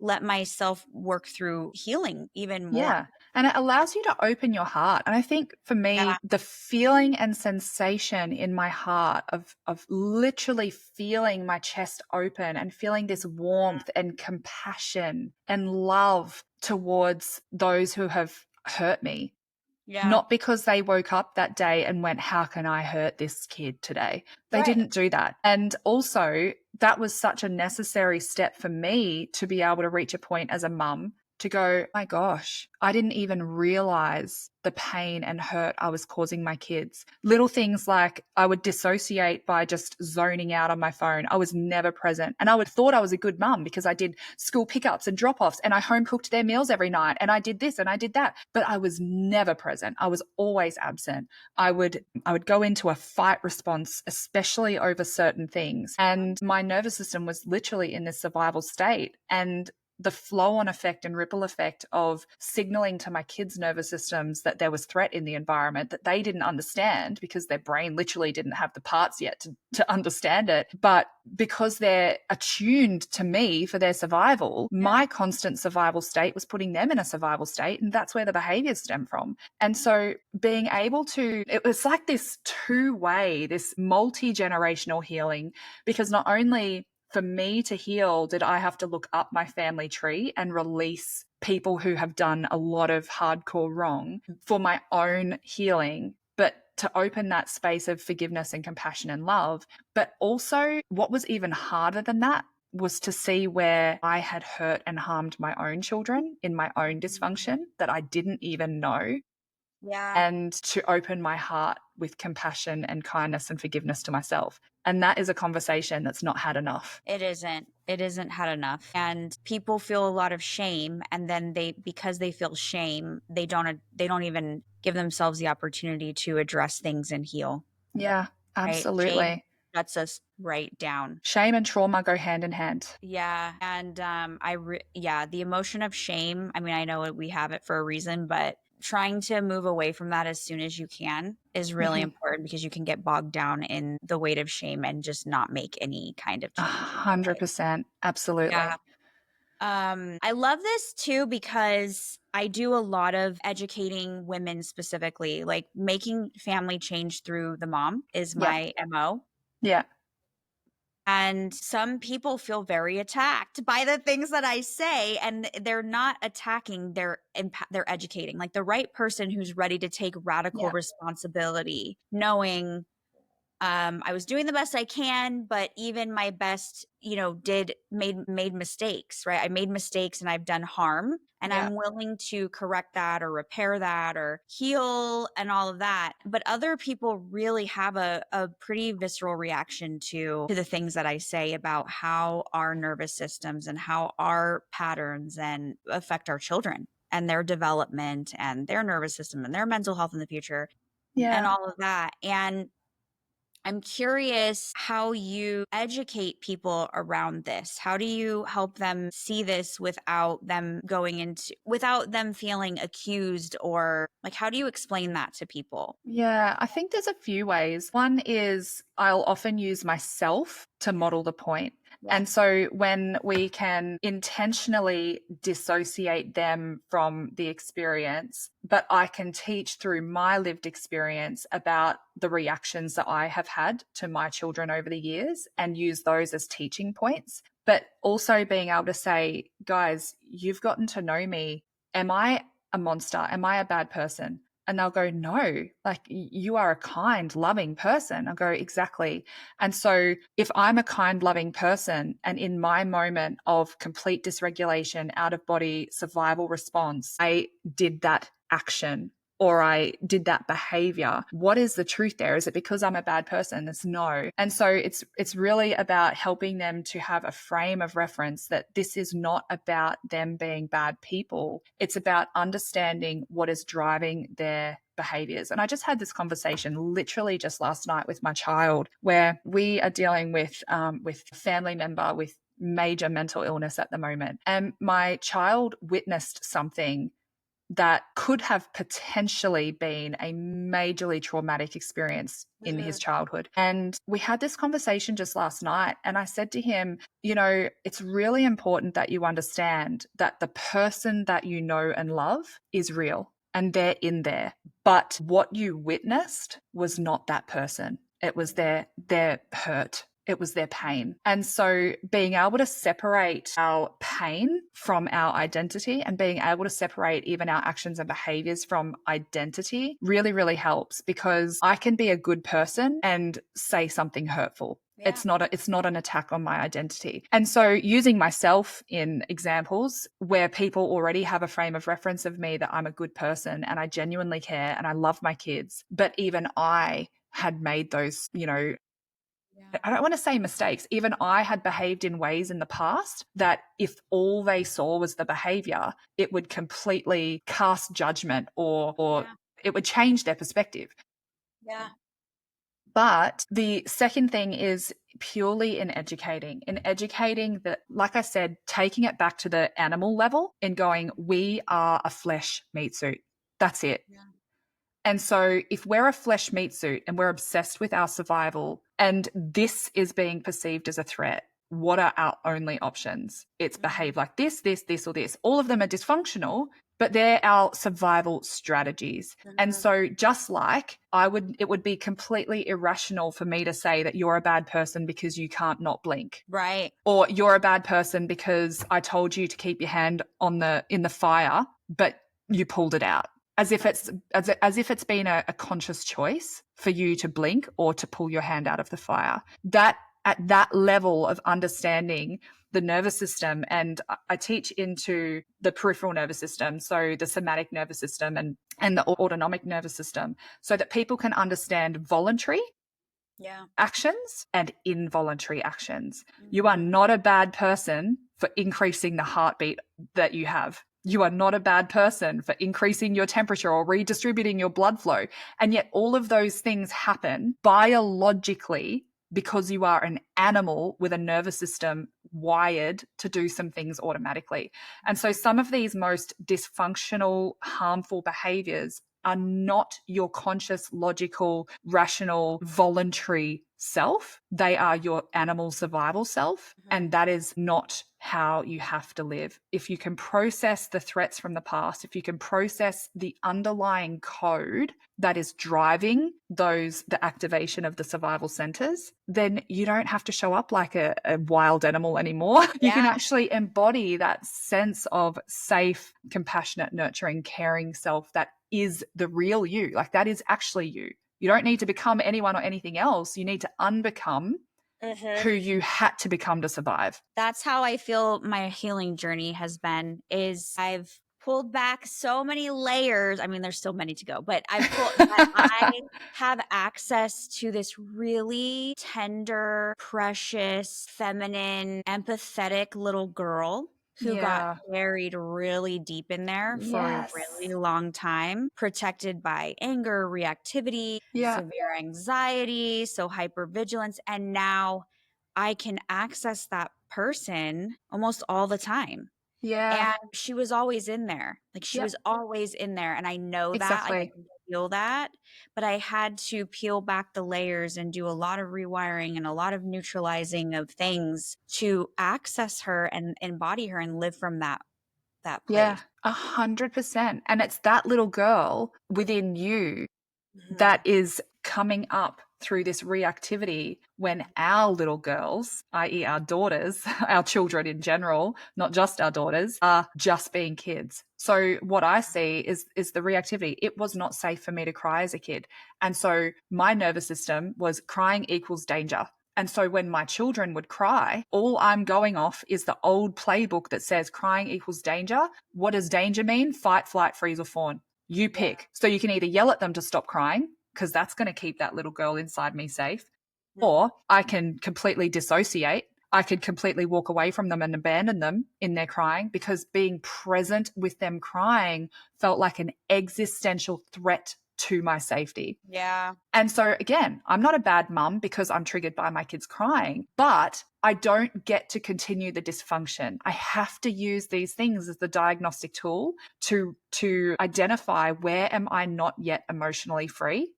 let myself work through healing even more. Yeah. And it allows you to open your heart. And I think for me, the feeling and sensation in my heart of literally feeling my chest open and feeling this warmth and compassion and love towards those who have hurt me. Yeah. Not because they woke up that day and went, how can I hurt this kid today? They didn't do that. And also, that was such a necessary step for me to be able to reach a point as a mum to go, my gosh, I didn't even realize the pain and hurt I was causing my kids. Little things like I would dissociate by just zoning out on my phone. I was never present. And I would thought I was a good mum because I did school pickups and drop-offs and I home cooked their meals every night and I did this and I did that. But I was never present. I was always absent. I would go into a fight response, especially over certain things. And my nervous system was literally in this survival state. And the flow-on effect and ripple effect of signaling to my kids' nervous systems that there was threat in the environment that they didn't understand because their brain literally didn't have the parts yet to understand it. But because they're attuned to me for their survival, my constant survival state was putting them in a survival state, and that's where the behaviors stem from. And so being able to, it was like this two-way, this multi-generational healing, because not only for me to heal, did I have to look up my family tree and release people who have done a lot of hardcore wrong for my own healing, but to open that space of forgiveness and compassion and love. But also, what was even harder than that was to see where I had hurt and harmed my own children in my own dysfunction that I didn't even know, Yeah. and to open my heart with compassion and kindness and forgiveness to myself. And that is a conversation that's not had enough. It isn't. It isn't had enough. And people feel a lot of shame, and then because they feel shame, they don't even give themselves the opportunity to address things and heal, Yeah, right? Shame absolutely. shuts us right down. Shame and trauma go hand in hand. Yeah, and yeah, the emotion of shame, I mean, I know we have it for a reason, but trying to move away from that as soon as you can is really Mhm. important, because you can get bogged down in the weight of shame and just not make any kind of change in your life. 100%. Yeah. Absolutely. I love this too, because I do a lot of educating women specifically, like making family change through the mom is Yeah. my MO. Yeah. And some people feel very attacked by the things that I say, and they're not attacking, they're educating. Like the right person who's ready to take radical Yeah. responsibility, knowing I was doing the best I can, but even my best, made mistakes, right? I made mistakes and I've done harm, and Yeah. I'm willing to correct that or repair that or heal and all of that. But other people really have a pretty visceral reaction to the things that I say about how our nervous systems and how our patterns and affect our children and their development and their nervous system and their mental health in the future and Yeah. all of that. And I'm curious how you educate people around this. How do you help them see this without them feeling accused, or like, how do you explain that to people? Yeah, I think there's a few ways. One is I'll often use myself to model the point. Yeah. And so when we can intentionally dissociate them from the experience, but I can teach through my lived experience about the reactions that I have had to my children over the years and use those as teaching points. But also being able to say, guys, you've gotten to know me. Am I a monster? Am I a bad person? And they'll go, no, like you are a kind, loving person. I'll go, exactly. And so if I'm a kind, loving person and in my moment of complete dysregulation, out of body survival response, I did that action or I did that behavior, what is the truth there? Is it because I'm a bad person? It's no. And so it's really about helping them to have a frame of reference that this is not about them being bad people. It's about understanding what is driving their behaviors. And I just had this conversation literally just last night with my child, where we are dealing with a family member with major mental illness at the moment. And my child witnessed something that could have potentially been a majorly traumatic experience in his childhood. And we had this conversation just last night. And I said to him, it's really important that you understand that the person that you know and love is real and they're in there. But what you witnessed was not that person. It was their hurt. It was their pain. And so being able to separate our pain from our identity and being able to separate even our actions and behaviors from identity really, really helps, because I can be a good person and say something hurtful. Yeah. It's not an attack on my identity. And so using myself in examples where people already have a frame of reference of me that I'm a good person and I genuinely care and I love my kids, but even I had made those, I don't want to say mistakes. Even I had behaved in ways in the past that if all they saw was the behavior, it would completely cast judgment or Yeah. it would change their perspective. Yeah. But the second thing is purely in educating that, like I said, taking it back to the animal level and going, we are a flesh meat suit. That's it. Yeah. And so if we're a flesh meat suit and we're obsessed with our survival and this is being perceived as a threat, what are our only options? It's behave like this, or this. All of them are dysfunctional, but they're our survival strategies. And so just like it would be completely irrational for me to say that you're a bad person because you can't not blink. Right. Or you're a bad person because I told you to keep your hand in the fire, but you pulled it out. As if it's been a conscious choice for you to blink or to pull your hand out of the fire. That at that level of understanding the nervous system, and I teach into the peripheral nervous system, so the somatic nervous system and the autonomic nervous system, so that people can understand voluntary actions and involuntary actions. You are not a bad person for increasing the heartbeat that you have. You are not a bad person for increasing your temperature or redistributing your blood flow. And yet all of those things happen biologically because you are an animal with a nervous system wired to do some things automatically. And so some of these most dysfunctional, harmful behaviors are not your conscious, logical, rational, voluntary self. They are your animal survival self. And that is not how you have to live. If you can process the threats from the past, if you can process the underlying code that is driving the activation of the survival centers, then you don't have to show up like a wild animal anymore. You can actually embody that sense of safe, compassionate, nurturing, caring self that is the real you. Like that is actually you. You don't need to become anyone or anything else. You need to unbecome who you had to become to survive. That's how I feel my healing journey has been, is I've pulled back so many layers. I mean, there's still many to go, but I have access to this really tender, precious, feminine, empathetic little girl who got buried really deep in there for a really long time, protected by anger, reactivity, severe anxiety, so hypervigilance. And now I can access that person almost all the time. Yeah. And she was always in there. Like she was always in there. And I know that. Like I can feel that. But I had to peel back the layers and do a lot of rewiring and a lot of neutralizing of things to access her and embody her and live from that place. Yeah, 100%. And it's that little girl within you that is coming up through this reactivity when our little girls, i.e. our daughters, our children in general, not just our daughters, are just being kids. So what I see is the reactivity. It was not safe for me to cry as a kid. And so my nervous system was crying equals danger. And so when my children would cry, all I'm going off is the old playbook that says crying equals danger. What does danger mean? Fight, flight, freeze, or fawn. You pick. So you can either yell at them to stop crying, because that's going to keep that little girl inside me safe, or I can completely dissociate. I could completely walk away from them and abandon them in their crying, because being present with them crying felt like an existential threat to my safety. Yeah. And so again, I'm not a bad mum because I'm triggered by my kids crying, but I don't get to continue the dysfunction. I have to use these things as the diagnostic tool to identify where am I not yet emotionally free.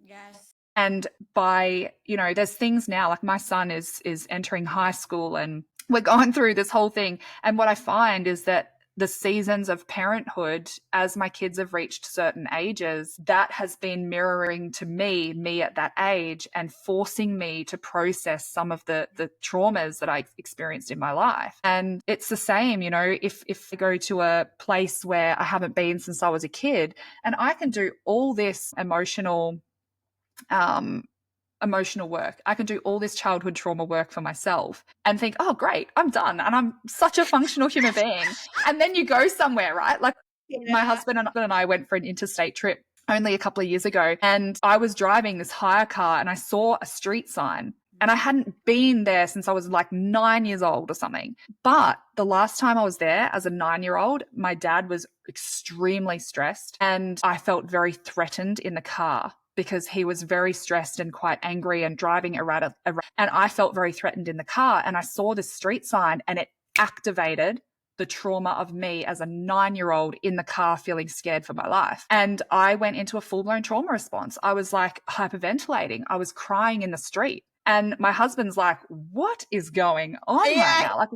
Yes. And by, there's things now, like my son is entering high school and we're going through this whole thing. And what I find is that the seasons of parenthood, as my kids have reached certain ages, that has been mirroring to me at that age, and forcing me to process some of the traumas that I experienced in my life. And it's the same, if I go to a place where I haven't been since I was a kid, and I can do all this emotional work. I can do all this childhood trauma work for myself and think, oh, great, I'm done. And I'm such a functional human being. And then you go somewhere, right? Like my husband and I went for an interstate trip only a couple of years ago. And I was driving this hire car and I saw a street sign. And I hadn't been there since I was like 9 years old or something. But the last time I was there as a 9-year-old, my dad was extremely stressed and I felt very threatened in the car, because he was very stressed and quite angry and driving erratic. And I felt very threatened in the car. And I saw this street sign and it activated the trauma of me as a 9-year-old in the car feeling scared for my life. And I went into a full-blown trauma response. I was like hyperventilating. I was crying in the street. And my husband's like, what is going on right Yeah. now? Like,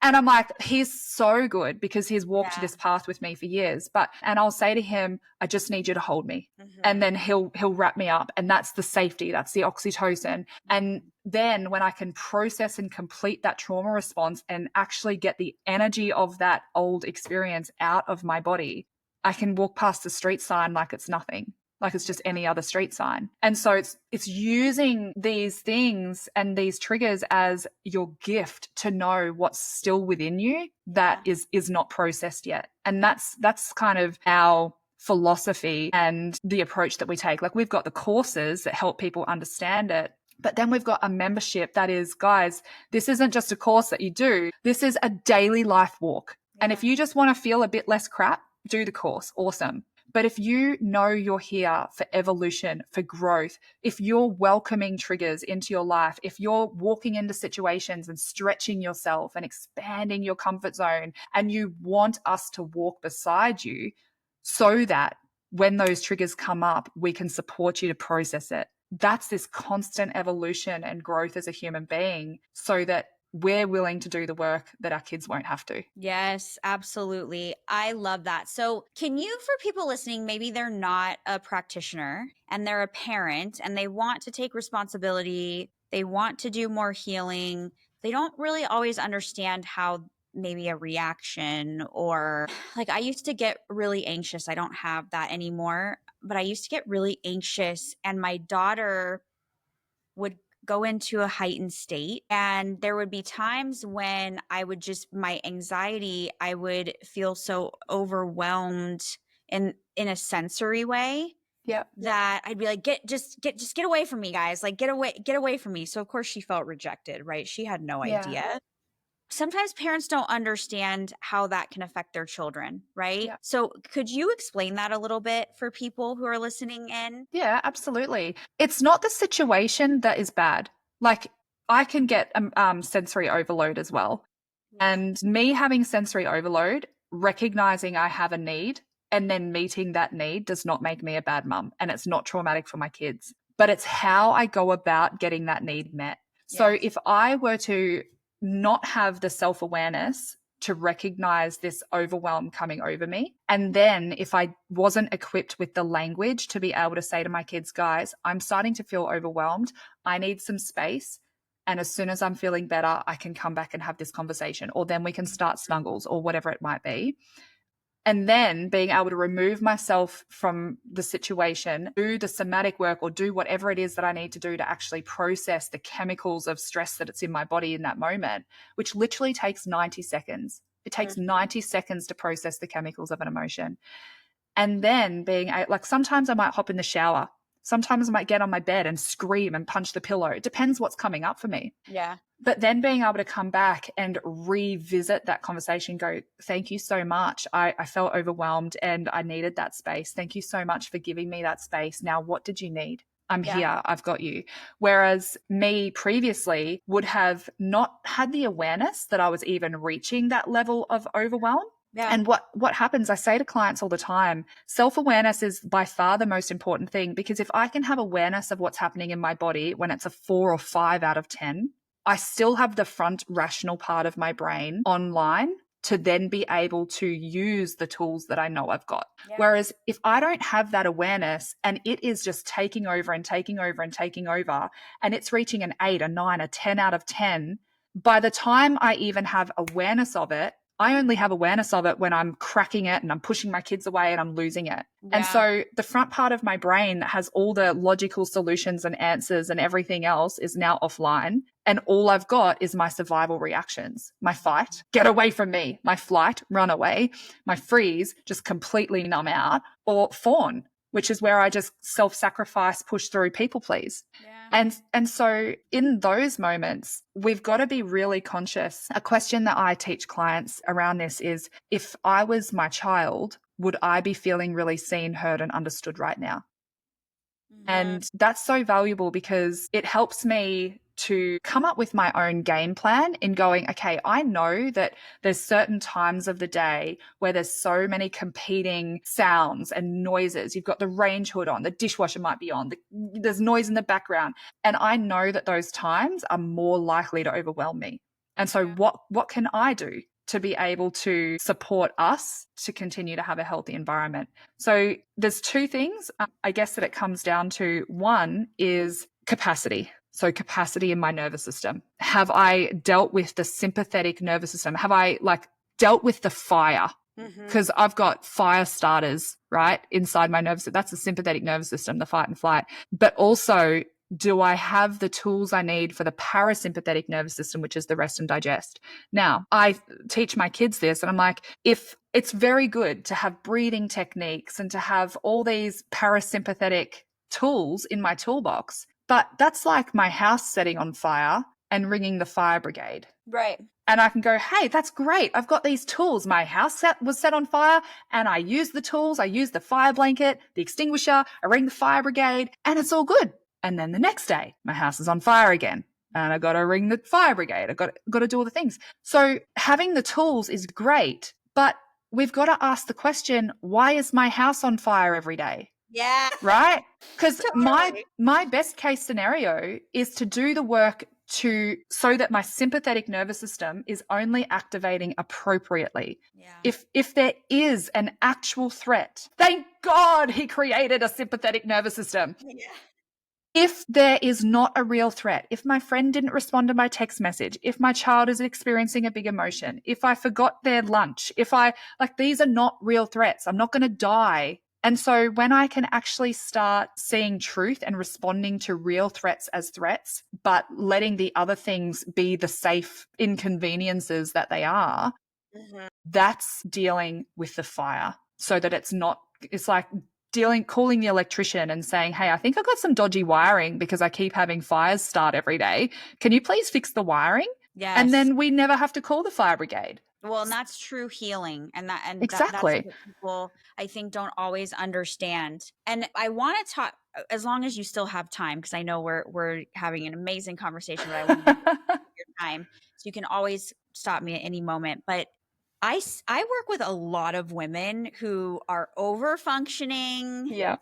and I'm like, he's so good because he's walked Yeah. this path with me for years. And I'll say to him, I just need you to hold me. And Mhm. then he'll wrap me up. And that's the safety. That's the oxytocin. And then when I can process and complete that trauma response and actually get the energy of that old experience out of my body, I can walk past the street sign like it's nothing, like it's just any other street sign. And so it's using these things and these triggers as your gift to know what's still within you that is not processed yet. And that's kind of our philosophy and the approach that we take. Like, we've got the courses that help people understand it, but then we've got a membership that is, guys, this isn't just a course that you do. This is a daily life walk. And if you just want to feel a bit less crap, do the course. Awesome. But if you know you're here for evolution, for growth, if you're welcoming triggers into your life, if you're walking into situations and stretching yourself and expanding your comfort zone, and you want us to walk beside you so that when those triggers come up, we can support you to process it. That's this constant evolution and growth as a human being so that we're willing to do the work that our kids won't have to. Yes, absolutely. I love that. So, can you, for people listening, maybe they're not a practitioner and they're a parent and they want to take responsibility, they want to do more healing, they don't really always understand how maybe a reaction or like I used to get really anxious. I don't have that anymore, but I used to get really anxious and my daughter would go into a heightened state and there would be times when I would just my anxiety I would feel so overwhelmed in a sensory way Yeah. that I'd be like get away from me guys, like get away from me. So of course she felt rejected, right? She had no Yeah. idea. Sometimes parents don't understand how that can affect their children, right? Yeah. So could you explain that a little bit for people who are listening in? Yeah, absolutely. It's not the situation that is bad. Like, I can get sensory overload as well. And me having sensory overload, recognizing I have a need and then meeting that need does not make me a bad mum. And it's not traumatic for my kids. But it's how I go about getting that need met. So if I were to not have the self awareness to recognize this overwhelm coming over me, and then if I wasn't equipped with the language to be able to say to my kids, guys, I'm starting to feel overwhelmed. I need some space. And as soon as I'm feeling better, I can come back and have this conversation, or then we can start snuggles or whatever it might be. And then being able to remove myself from the situation, do the somatic work or do whatever it is that I need to do to actually process the chemicals of stress that it's in my body in that moment, which literally takes 90 seconds. It takes 90 seconds to process the chemicals of an emotion. And then being like, sometimes I might hop in the shower. Sometimes I might get on my bed and scream and punch the pillow. It depends what's coming up for me. Yeah. But then being able to come back and revisit that conversation, go, thank you so much. I felt overwhelmed and I needed that space. Thank you so much for giving me that space. Now, what did you need? I'm here. I've got you. Whereas me previously would have not had the awareness that I was even reaching that level of overwhelm. Yeah. And what happens, I say to clients all the time, self-awareness is by far the most important thing, because if I can have awareness of what's happening in my body when it's a 4 or 5 out of 10, I still have the front rational part of my brain online to then be able to use the tools that I know I've got. Yeah. Whereas if I don't have that awareness and it is just taking over and taking over and taking over, and it's reaching an 8, a 9, a 10 out of 10, by the time I even have awareness of it, I only have awareness of it when I'm cracking it and I'm pushing my kids away and I'm losing it. Yeah. And so the front part of my brain that has all the logical solutions and answers and everything else is now offline. And all I've got is my survival reactions. My fight, get away from me. My flight, run away. My freeze, just completely numb out. Or fawn, which is where I just self-sacrifice, push through, people please. Yeah. And so in those moments, we've got to be really conscious. A question that I teach clients around this is, if I was my child, would I be feeling really seen, heard, and understood right now? And that's so valuable because it helps me to come up with my own game plan in going, okay, I know that there's certain times of the day where there's so many competing sounds and noises. You've got the range hood on, the dishwasher might be on, there's noise in the background. And I know that those times are more likely to overwhelm me. And so what can I do to be able to support us to continue to have a healthy environment? So there's two things, I guess, that it comes down to. One is capacity. So capacity in my nervous system. Have I dealt with the sympathetic nervous system? Have I dealt with the fire? Because I've got fire starters, right, inside my nervous system. That's the sympathetic nervous system, the fight and flight. But also, do I have the tools I need for the parasympathetic nervous system, which is the rest and digest? Now, I teach my kids this, and I'm like, if it's very good to have breathing techniques and to have all these parasympathetic tools in my toolbox, but that's like my house setting on fire and ringing the fire brigade. Right. And I can go, hey, that's great. I've got these tools. My house was set on fire and I used the tools. I used the fire blanket, the extinguisher, I rang the fire brigade, and it's all good. And then the next day, my house is on fire again. And I got to ring the fire brigade. I got to do all the things. So having the tools is great, but we've got to ask the question, why is my house on fire every day? Yeah. Right? Because Totally. my best case scenario is to do the work so that my sympathetic nervous system is only activating appropriately. Yeah. If there is an actual threat, thank God he created a sympathetic nervous system. Yeah. If there is not a real threat, if my friend didn't respond to my text message, if my child is experiencing a big emotion, if I forgot their lunch, these are not real threats. I'm not going to die. And so when I can actually start seeing truth and responding to real threats as threats, but letting the other things be the safe inconveniences that they are, that's dealing with the fire so that it's like calling the electrician and saying, hey, I think I've got some dodgy wiring because I keep having fires start every day. Can you please fix the wiring? Yes. And then we never have to call the fire brigade. Well, and that's true healing. And Exactly. that's what people, I think, don't always understand. And I want to talk, as long as you still have time, because I know we're having an amazing conversation, but I want to your time. So you can always stop me at any moment. But I work with a lot of women who are over functioning. Yeah.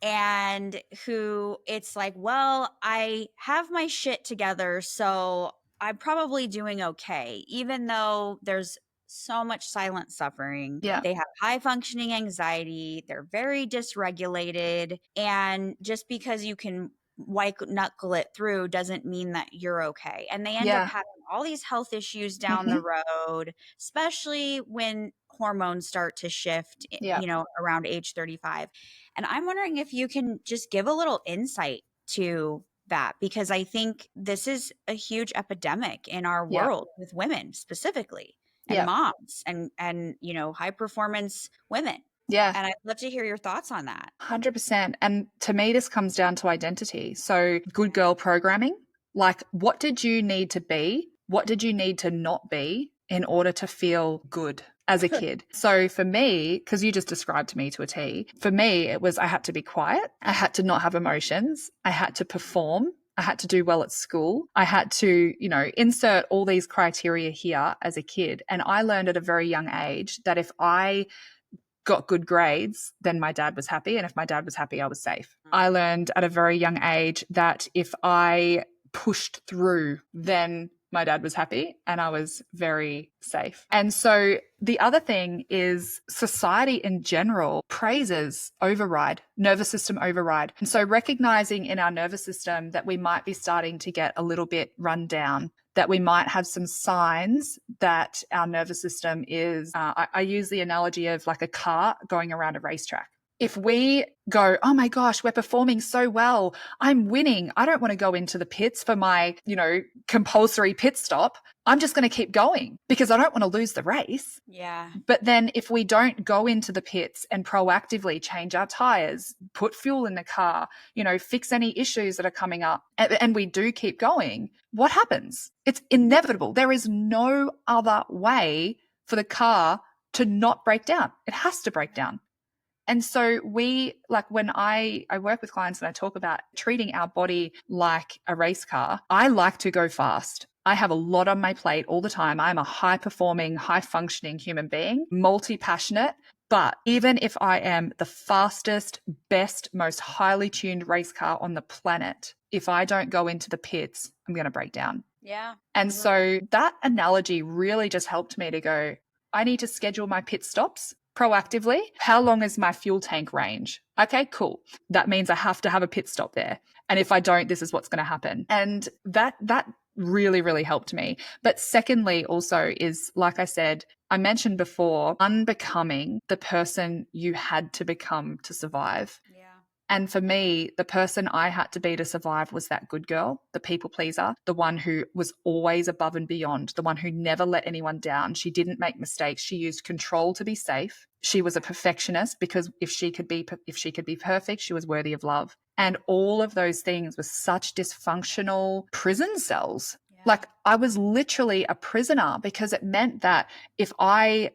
And who it's like, well, I have my shit together, so I'm probably doing okay, even though there's so much silent suffering. Yeah. They have high functioning anxiety. They're very dysregulated. And just because you can white knuckle it through doesn't mean that you're okay. And they end up having all these health issues down the road, especially when hormones start to shift, around age 35. And I'm wondering if you can just give a little insight to that, because I think this is a huge epidemic in our world with women specifically, and moms and high performance women. Yeah. And I'd love to hear your thoughts on that. 100%. And to me, this comes down to identity. So good girl programming, like what did you need to be? What did you need to not be in order to feel good as a kid? So for me, because you just described me to a T, for me, it was I had to be quiet. I had to not have emotions. I had to perform. I had to do well at school. I had to, insert all these criteria here as a kid. And I learned at a very young age that if I got good grades, then my dad was happy. And if my dad was happy, I was safe. I learned at a very young age that if I pushed through, then my dad was happy and I was very safe. And so the other thing is society in general praises override, nervous system override. And so recognizing in our nervous system that we might be starting to get a little bit run down, that we might have some signs that our nervous system is, I use the analogy of like a car going around a racetrack. If we go, oh my gosh, we're performing so well, I'm winning, I don't want to go into the pits for my, compulsory pit stop. I'm just going to keep going because I don't want to lose the race. Yeah. But then if we don't go into the pits and proactively change our tires, put fuel in the car, fix any issues that are coming up, and we do keep going, what happens? It's inevitable. There is no other way for the car to not break down. It has to break down. And so when I work with clients and I talk about treating our body like a race car, I like to go fast. I have a lot on my plate all the time. I'm a high performing, high functioning human being, multi-passionate. But even if I am the fastest, best, most highly tuned race car on the planet, if I don't go into the pits, I'm going to break down. Yeah. And so that analogy really just helped me to go, I need to schedule my pit stops proactively. How long is my fuel tank range? Okay, cool. That means I have to have a pit stop there. And if I don't, this is what's going to happen. And that really, really helped me. But secondly, also is, like I said, I mentioned before, unbecoming the person you had to become to survive. Yeah. And for me, the person I had to be to survive was that good girl, the people pleaser, the one who was always above and beyond, the one who never let anyone down. She didn't make mistakes. She used control to be safe. She was a perfectionist because if she could be perfect, she was worthy of love. And all of those things were such dysfunctional prison cells. Yeah. Like I was literally a prisoner because it meant that if I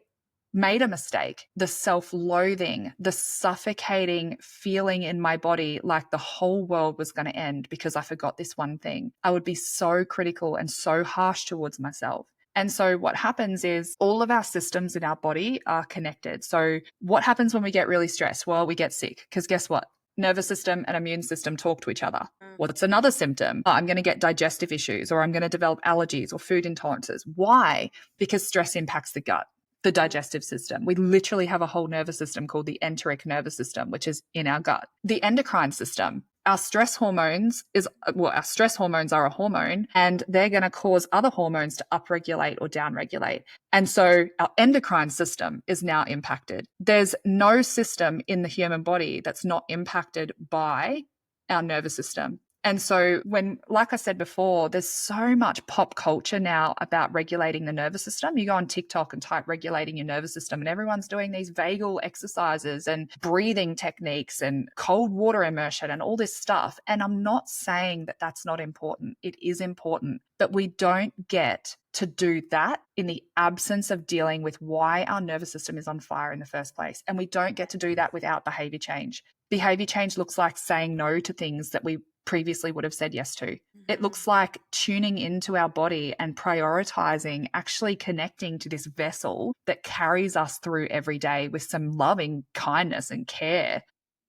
made a mistake, the self-loathing, the suffocating feeling in my body like the whole world was going to end because I forgot this one thing. I would be so critical and so harsh towards myself. And so what happens is all of our systems in our body are connected. So what happens when we get really stressed? Well, we get sick because guess what? Nervous system and immune system talk to each other. What's another symptom? I'm going to get digestive issues, or I'm going to develop allergies or food intolerances. Why? Because stress impacts the gut, the digestive system. We literally have a whole nervous system called the enteric nervous system, which is in our gut. The endocrine system, our stress hormones are a hormone, and they're going to cause other hormones to upregulate or downregulate. And so our endocrine system is now impacted. There's no system in the human body that's not impacted by our nervous system. And so like I said before, there's so much pop culture now about regulating the nervous system. You go on TikTok and type regulating your nervous system and everyone's doing these vagal exercises and breathing techniques and cold water immersion and all this stuff. And I'm not saying that that's not important. It is important, but we don't get to do that in the absence of dealing with why our nervous system is on fire in the first place. And we don't get to do that without behavior change. Behavior change looks like saying no to things that we previously would have said yes to. It looks like tuning into our body and prioritizing, actually connecting to this vessel that carries us through every day with some loving kindness and care.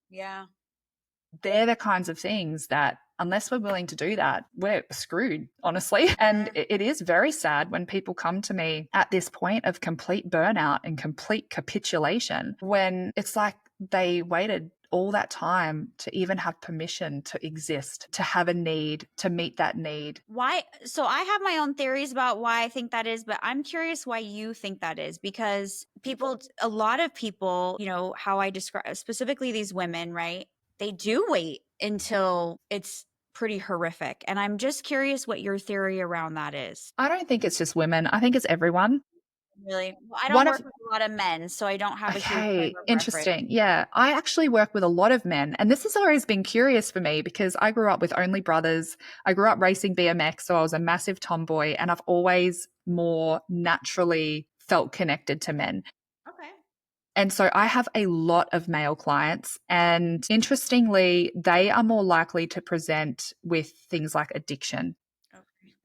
Yeah. They're the kinds of things that, unless we're willing to do that, we're screwed, honestly. And it is very sad when people come to me at this point of complete burnout and complete capitulation, when it's like they waited all that time to even have permission to exist, to have a need, to meet that need. Why? So I have my own theories about why I think that is, but I'm curious why you think that is, because a lot of people, how I describe, specifically these women, right? They do wait until it's pretty horrific. And I'm just curious what your theory around that is. I don't think it's just women. I think it's everyone. Really? Well, I don't work with a lot of men, so I don't have a huge frame of interesting. reference. Yeah. I actually work with a lot of men. And this has always been curious for me because I grew up with only brothers. I grew up racing BMX, so I was a massive tomboy, and I've always more naturally felt connected to men. Okay. And so I have a lot of male clients, and interestingly, they are more likely to present with things like addiction.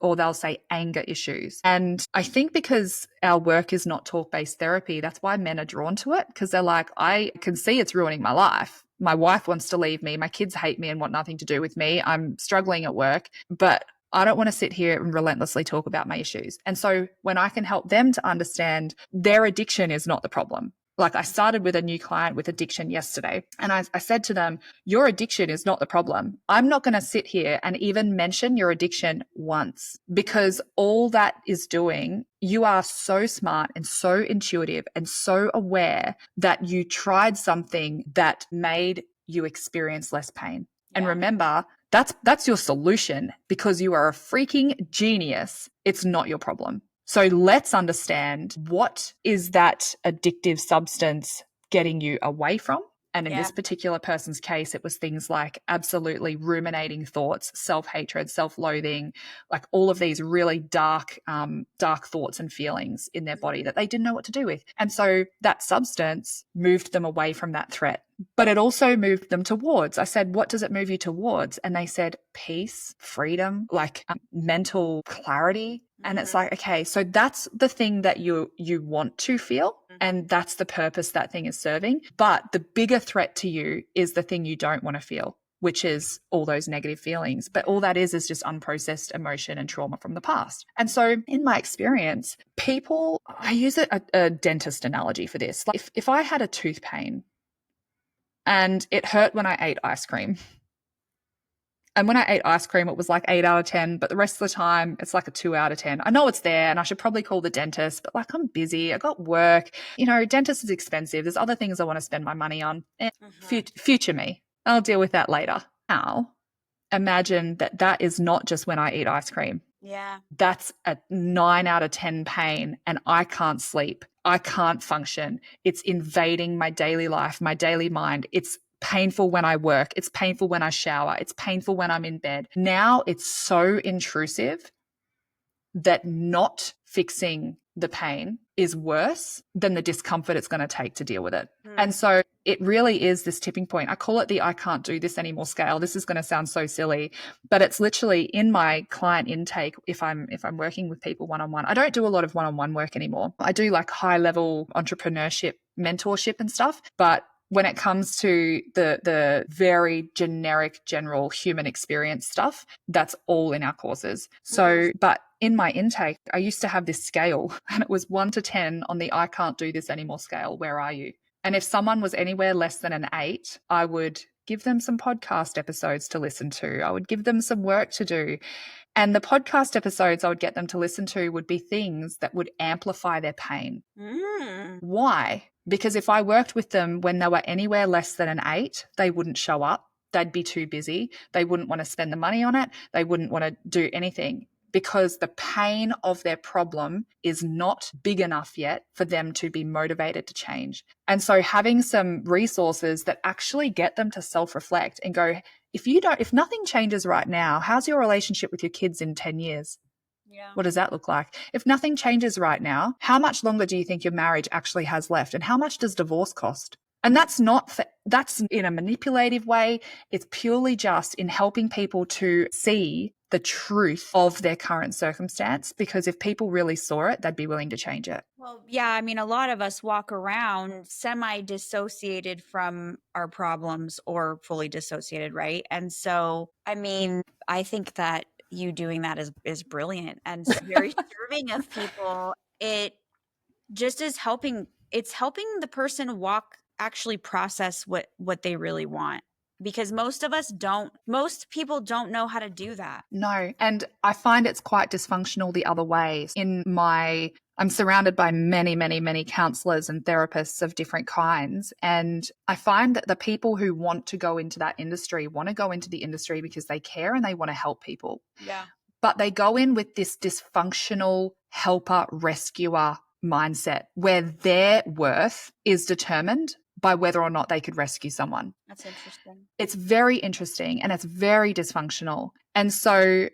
Or they'll say anger issues. And I think because our work is not talk-based therapy, that's why men are drawn to it, because they're like, I can see it's ruining my life. My wife wants to leave me. My kids hate me and want nothing to do with me. I'm struggling at work, but I don't want to sit here and relentlessly talk about my issues. And so when I can help them to understand their addiction is not the problem. Like I started with a new client with addiction yesterday, and I said to them, your addiction is not the problem. I'm not going to sit here and even mention your addiction once, because all that is doing, you are so smart and so intuitive and so aware that you tried something that made you experience less pain. Yeah. And remember, that's your solution, because you are a freaking genius. It's not your problem. So let's understand, what is that addictive substance getting you away from? And in this particular person's case, it was things like absolutely ruminating thoughts, self-hatred, self-loathing, like all of these really dark thoughts and feelings in their body that they didn't know what to do with. And so that substance moved them away from that threat. But it also moved them towards. I said, what does it move you towards? And they said, peace, freedom, like mental clarity. And it's like, okay, so that's the thing that you want to feel. And that's the purpose that thing is serving. But the bigger threat to you is the thing you don't want to feel, which is all those negative feelings. But all that is just unprocessed emotion and trauma from the past. And so in my experience, people, I use a dentist analogy for this. Like if I had a tooth pain and it hurt when I ate ice cream, and when I ate ice cream, it was like 8 out of 10, but the rest of the time it's like a 2 out of 10. I know it's there and I should probably call the dentist, but like I'm busy. I got work. You know, dentist is expensive. There's other things I want to spend my money on. Future me. I'll deal with that later. Now, imagine that is not just when I eat ice cream. Yeah. That's a 9 out of 10 pain and I can't sleep. I can't function. It's invading my daily life, my daily mind. It's painful when I work. It's painful when I shower. It's painful when I'm in bed. Now it's so intrusive that not fixing the pain is worse than the discomfort it's going to take to deal with it. And so it really is this tipping point. I call it the I can't do this anymore scale. This is going to sound so silly, but it's literally in my client intake if I'm working with people one-on-one. I don't do a lot of one-on-one work anymore. I do like high-level entrepreneurship, mentorship and stuff, but when it comes to the very generic, general human experience stuff, that's all in our courses. So, but in my intake, I used to have this scale and it was 1 to 10 on the I can't do this anymore scale. Where are you? And if someone was anywhere less than an 8, I would give them some podcast episodes to listen to. I would give them some work to do. And the podcast episodes I would get them to listen to would be things that would amplify their pain. Why? Because if I worked with them when they were anywhere less than an 8, they wouldn't show up. They'd be too busy. They wouldn't want to spend the money on it. They wouldn't want to do anything because the pain of their problem is not big enough yet for them to be motivated to change. And so having some resources that actually get them to self-reflect and go, if nothing changes right now, how's your relationship with your kids in 10 years? Yeah. What does that look like? If nothing changes right now, how much longer do you think your marriage actually has left? And how much does divorce cost? And that's in a manipulative way. It's purely just in helping people to see the truth of their current circumstance, because if people really saw it, they'd be willing to change it. Well, yeah, I mean, a lot of us walk around semi-dissociated from our problems or fully dissociated, right? And so, I mean, I think that you doing that is brilliant and very serving of people. It just is helping. It's helping the person actually process what they really want. Because most people don't know how to do that. No. And I find it's quite dysfunctional the other way. I'm surrounded by many, many, many counselors and therapists of different kinds. And I find that the people who want to go into that industry want to go into the industry because they care and they want to help people. Yeah. But they go in with this dysfunctional helper rescuer mindset where their worth is determined by whether or not they could rescue someone. That's interesting. It's very interesting and it's very dysfunctional. And so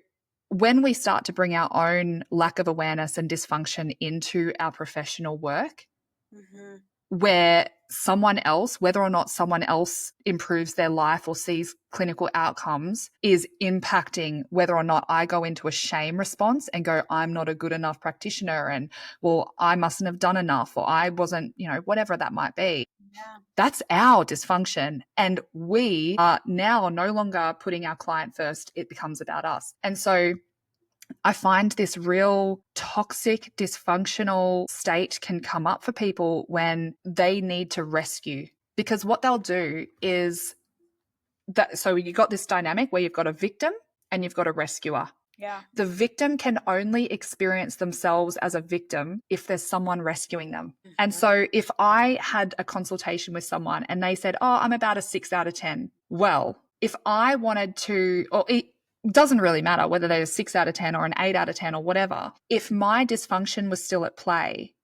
when we start to bring our own lack of awareness and dysfunction into our professional work, where someone else, whether or not someone else improves their life or sees clinical outcomes, is impacting whether or not I go into a shame response and go, I'm not a good enough practitioner and, well, I mustn't have done enough or I wasn't, whatever that might be. Yeah. That's our dysfunction. And we are now no longer putting our client first. It becomes about us. And so I find this real toxic, dysfunctional state can come up for people when they need to rescue, because what they'll do is that. So you got this dynamic where you've got a victim and you've got a rescuer. Yeah. The victim can only experience themselves as a victim if there's someone rescuing them. And so if I had a consultation with someone and they said, oh, I'm about a 6 out of 10. Well, if I wanted to, or it doesn't really matter whether they're a 6 out of 10 or an 8 out of 10 or whatever. If my dysfunction was still at play,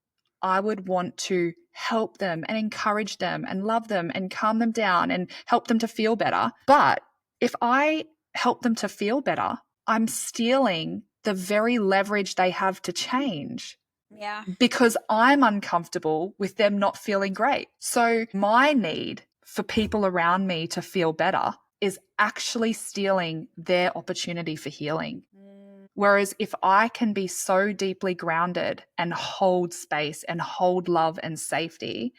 I would want to help them and encourage them and love them and calm them down and help them to feel better. But if I help them to feel better, I'm stealing the very leverage they have to change. Yeah. Because I'm uncomfortable with them not feeling great. So my need for people around me to feel better is actually stealing their opportunity for healing. Whereas if I can be so deeply grounded and hold space and hold love and safety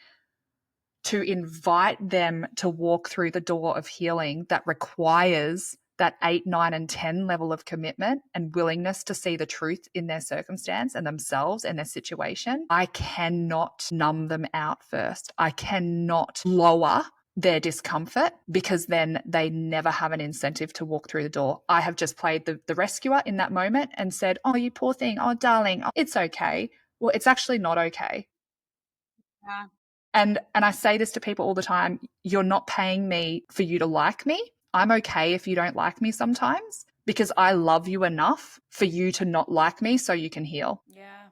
to invite them to walk through the door of healing that requires that 8, 9, and 10 level of commitment and willingness to see the truth in their circumstance and themselves and their situation, I cannot numb them out first. I cannot lower their discomfort, because then they never have an incentive to walk through the door. I have just played the rescuer in that moment and said, oh, you poor thing. Oh, darling, oh, it's okay. Well, it's actually not okay. Yeah. And I say this to people all the time, you're not paying me for you to like me. I'm okay if you don't like me sometimes, because I love you enough for you to not like me so you can heal. Yeah.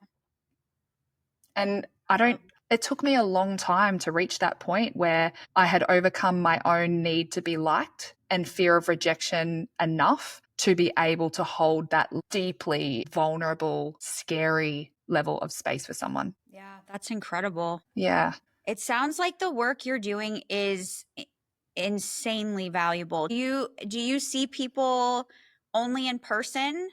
And it took me a long time to reach that point where I had overcome my own need to be liked and fear of rejection enough to be able to hold that deeply vulnerable, scary level of space for someone. Yeah, that's incredible. Yeah. It sounds like the work you're doing is insanely valuable. Do you see people only in person?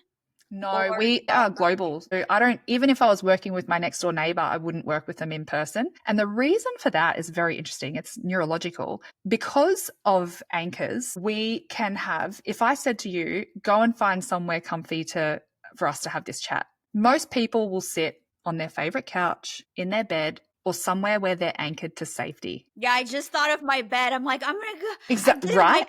No, Or we are global. So I don't, even if I was working with my next door neighbor, I wouldn't work with them in person. And the reason for that is very interesting. It's neurological. Because of anchors, we can have, if I said to you, go and find somewhere comfy for us to have this chat, most people will sit on their favorite couch, in their bed, or somewhere where they're anchored to safety. Yeah, I just thought of my bed. I'm like, I'm gonna go. Exactly. Right?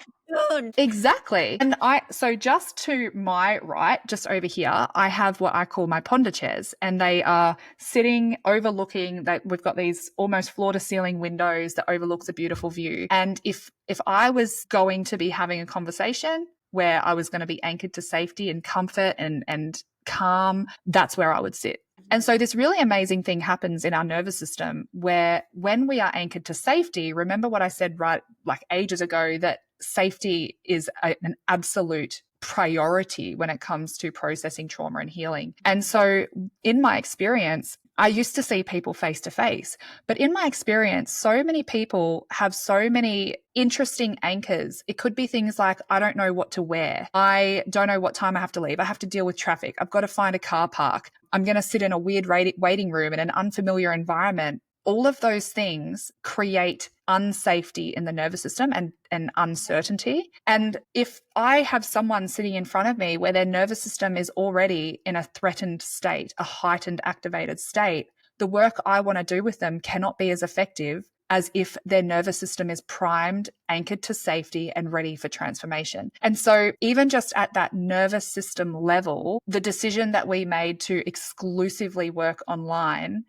Exactly. And so just to my right, just over here, I have what I call my ponder chairs, and they are sitting overlooking that we've got these almost floor to ceiling windows that overlooks a beautiful view. And if I was going to be having a conversation where I was going to be anchored to safety and comfort and calm, that's where I would sit. And so this really amazing thing happens in our nervous system where when we are anchored to safety, remember what I said right like ages ago, that safety is an absolute priority when it comes to processing trauma and healing. And so in my experience, I used to see people face to face, but in my experience, so many people have so many interesting anchors. It could be things like, I don't know what to wear. I don't know what time I have to leave. I have to deal with traffic. I've got to find a car park. I'm going to sit in a weird waiting room in an unfamiliar environment. All of those things create unsafety in the nervous system and uncertainty. And if I have someone sitting in front of me where their nervous system is already in a threatened state, a heightened activated state, the work I want to do with them cannot be as effective as if their nervous system is primed, anchored to safety, and ready for transformation. And so even just at that nervous system level, the decision that we made to exclusively work online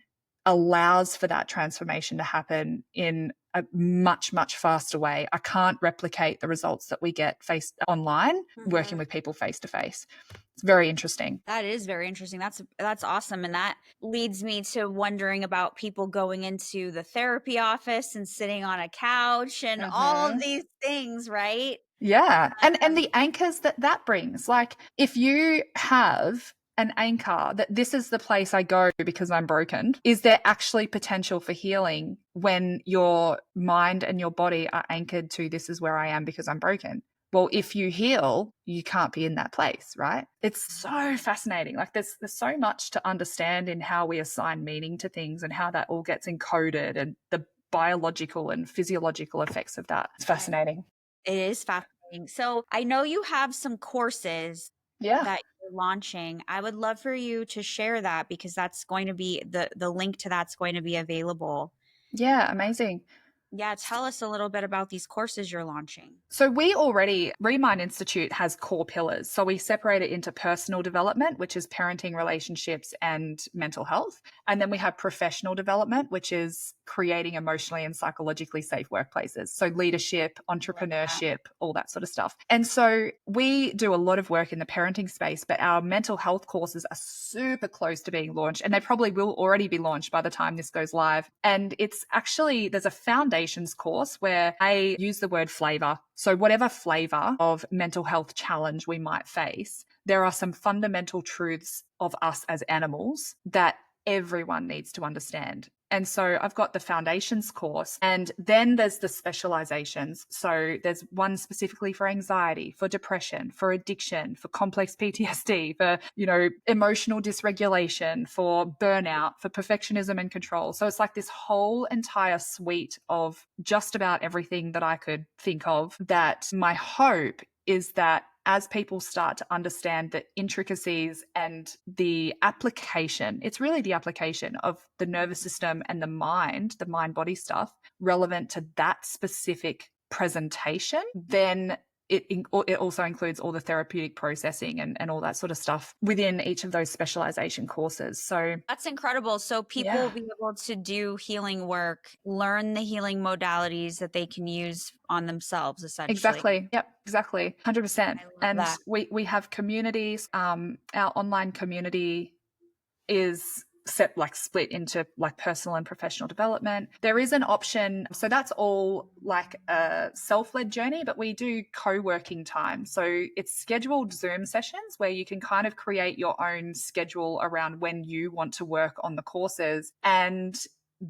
allows for that transformation to happen in a much, much faster way. I can't replicate the results that we get online working with people face to face. It's very interesting. That is very interesting. That's awesome. And that leads me to wondering about people going into the therapy office and sitting on a couch and all of these things, right? Yeah. And the anchors that brings. Like if you have an anchor that this is the place I go because I'm broken, is there actually potential for healing when your mind and your body are anchored to this is where I am because I'm broken? Well, if you heal, you can't be in that place, right? It's so fascinating. Like there's so much to understand in how we assign meaning to things and how that all gets encoded and the biological and physiological effects of that. It's fascinating. It is fascinating. So I know you have some courses that you're launching. I would love for you to share that because that's going to be the link to that's going to be available. Yeah, amazing. Yeah, tell us a little bit about these courses you're launching. So Remind Institute has core pillars. So we separate it into personal development, which is parenting, relationships, and mental health. And then we have professional development, which is creating emotionally and psychologically safe workplaces. So leadership, entrepreneurship, all that sort of stuff. And so we do a lot of work in the parenting space, but our mental health courses are super close to being launched, and they probably will already be launched by the time this goes live. And it's actually, there's a foundations course where I use the word flavor. So whatever flavor of mental health challenge we might face, there are some fundamental truths of us as animals that everyone needs to understand. And so I've got the foundations course, and then there's the specializations. So there's one specifically for anxiety, for depression, for addiction, for complex PTSD, for, emotional dysregulation, for burnout, for perfectionism and control. So it's like this whole entire suite of just about everything that I could think of, that my hope is that as people start to understand the intricacies and the application, it's really the application of the nervous system and the mind-body stuff relevant to that specific presentation, then it also includes all the therapeutic processing and all that sort of stuff within each of those specialization courses. So that's incredible. So people will be able to do healing work, learn the healing modalities that they can use on themselves, essentially. Exactly. Yep, exactly. 100%. And that. we have communities. Our online community is split into personal and professional development. There is an option. So that's all like a self-led journey, but we do co-working time. So it's scheduled Zoom sessions where you can kind of create your own schedule around when you want to work on the courses. And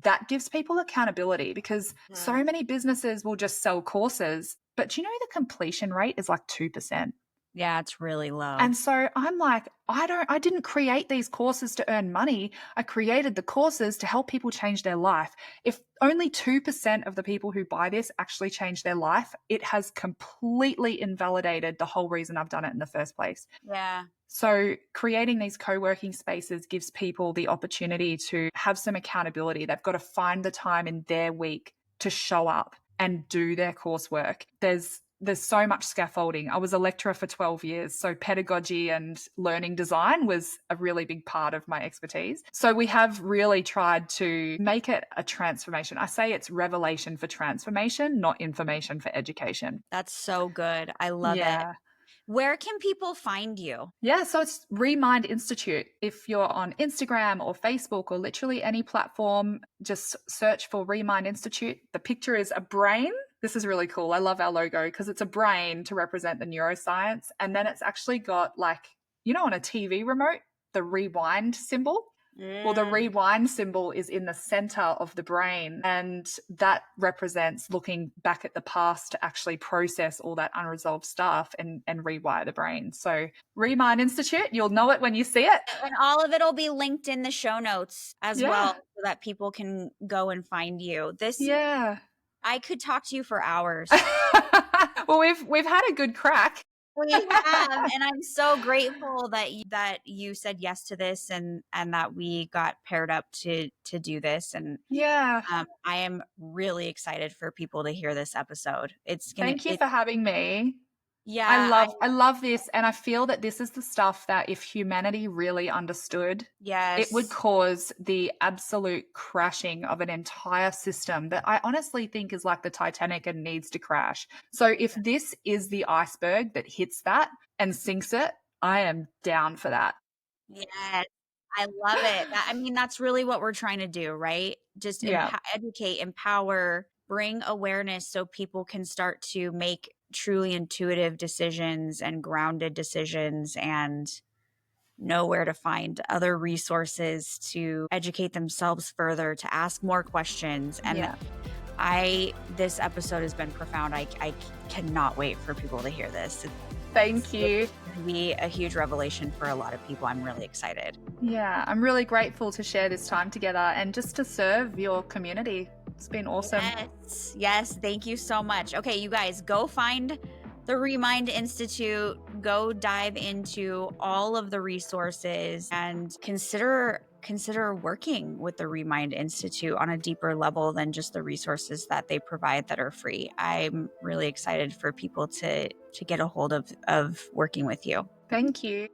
that gives people accountability, because so many businesses will just sell courses, but do you know the completion rate is like 2%? Yeah, it's really low. And so I'm like, I didn't create these courses to earn money. I created the courses to help people change their life. If only 2% of the people who buy this actually change their life, it has completely invalidated the whole reason I've done it in the first place. Yeah. So creating these co-working spaces gives people the opportunity to have some accountability. They've got to find the time in their week to show up and do their coursework. There's so much scaffolding. I was a lecturer for 12 years, so pedagogy and learning design was a really big part of my expertise. So we have really tried to make it a transformation. I say it's revelation for transformation, not information for education. That's so good. I love it. Where can people find you? Yeah, so it's Remind Institute. If you're on Instagram or Facebook or literally any platform, just search for Remind Institute. The picture is a brain. This is really cool. I love our logo because it's a brain to represent the neuroscience. And then it's actually got on a TV remote, the rewind symbol. Well, the rewind symbol is in the center of the brain, and that represents looking back at the past to actually process all that unresolved stuff and rewire the brain. So Remind Institute, you'll know it when you see it. And all of it will be linked in the show notes as well, so that people can go and find you. I could talk to you for hours. Well, we've had a good crack. We have, and I'm so grateful that you said yes to this, and that we got paired up to do this. And I am really excited for people to hear this episode. Thank you for having me. Yeah, I love this, and I feel that this is the stuff that if humanity really understood, it would cause the absolute crashing of an entire system that I honestly think is like the Titanic and needs to crash. So if this is the iceberg that hits that and sinks it, I am down for that. Yes, I love it. That's really what we're trying to do, right? Just educate, empower, bring awareness so people can start to make truly intuitive decisions and grounded decisions, and know where to find other resources to educate themselves further, to ask more questions. And this episode has been profound. I cannot wait for people to hear this. Thank you. It's going to be a huge revelation for a lot of people. I'm really excited. Yeah, I'm really grateful to share this time together and just to serve your community. It's been awesome. Yes. Thank you so much. Okay, you guys, go find the Remind Institute, go dive into all of the resources, and consider working with the Remind Institute on a deeper level than just the resources that they provide that are free. I'm really excited for people to get a hold of working with you. Thank you.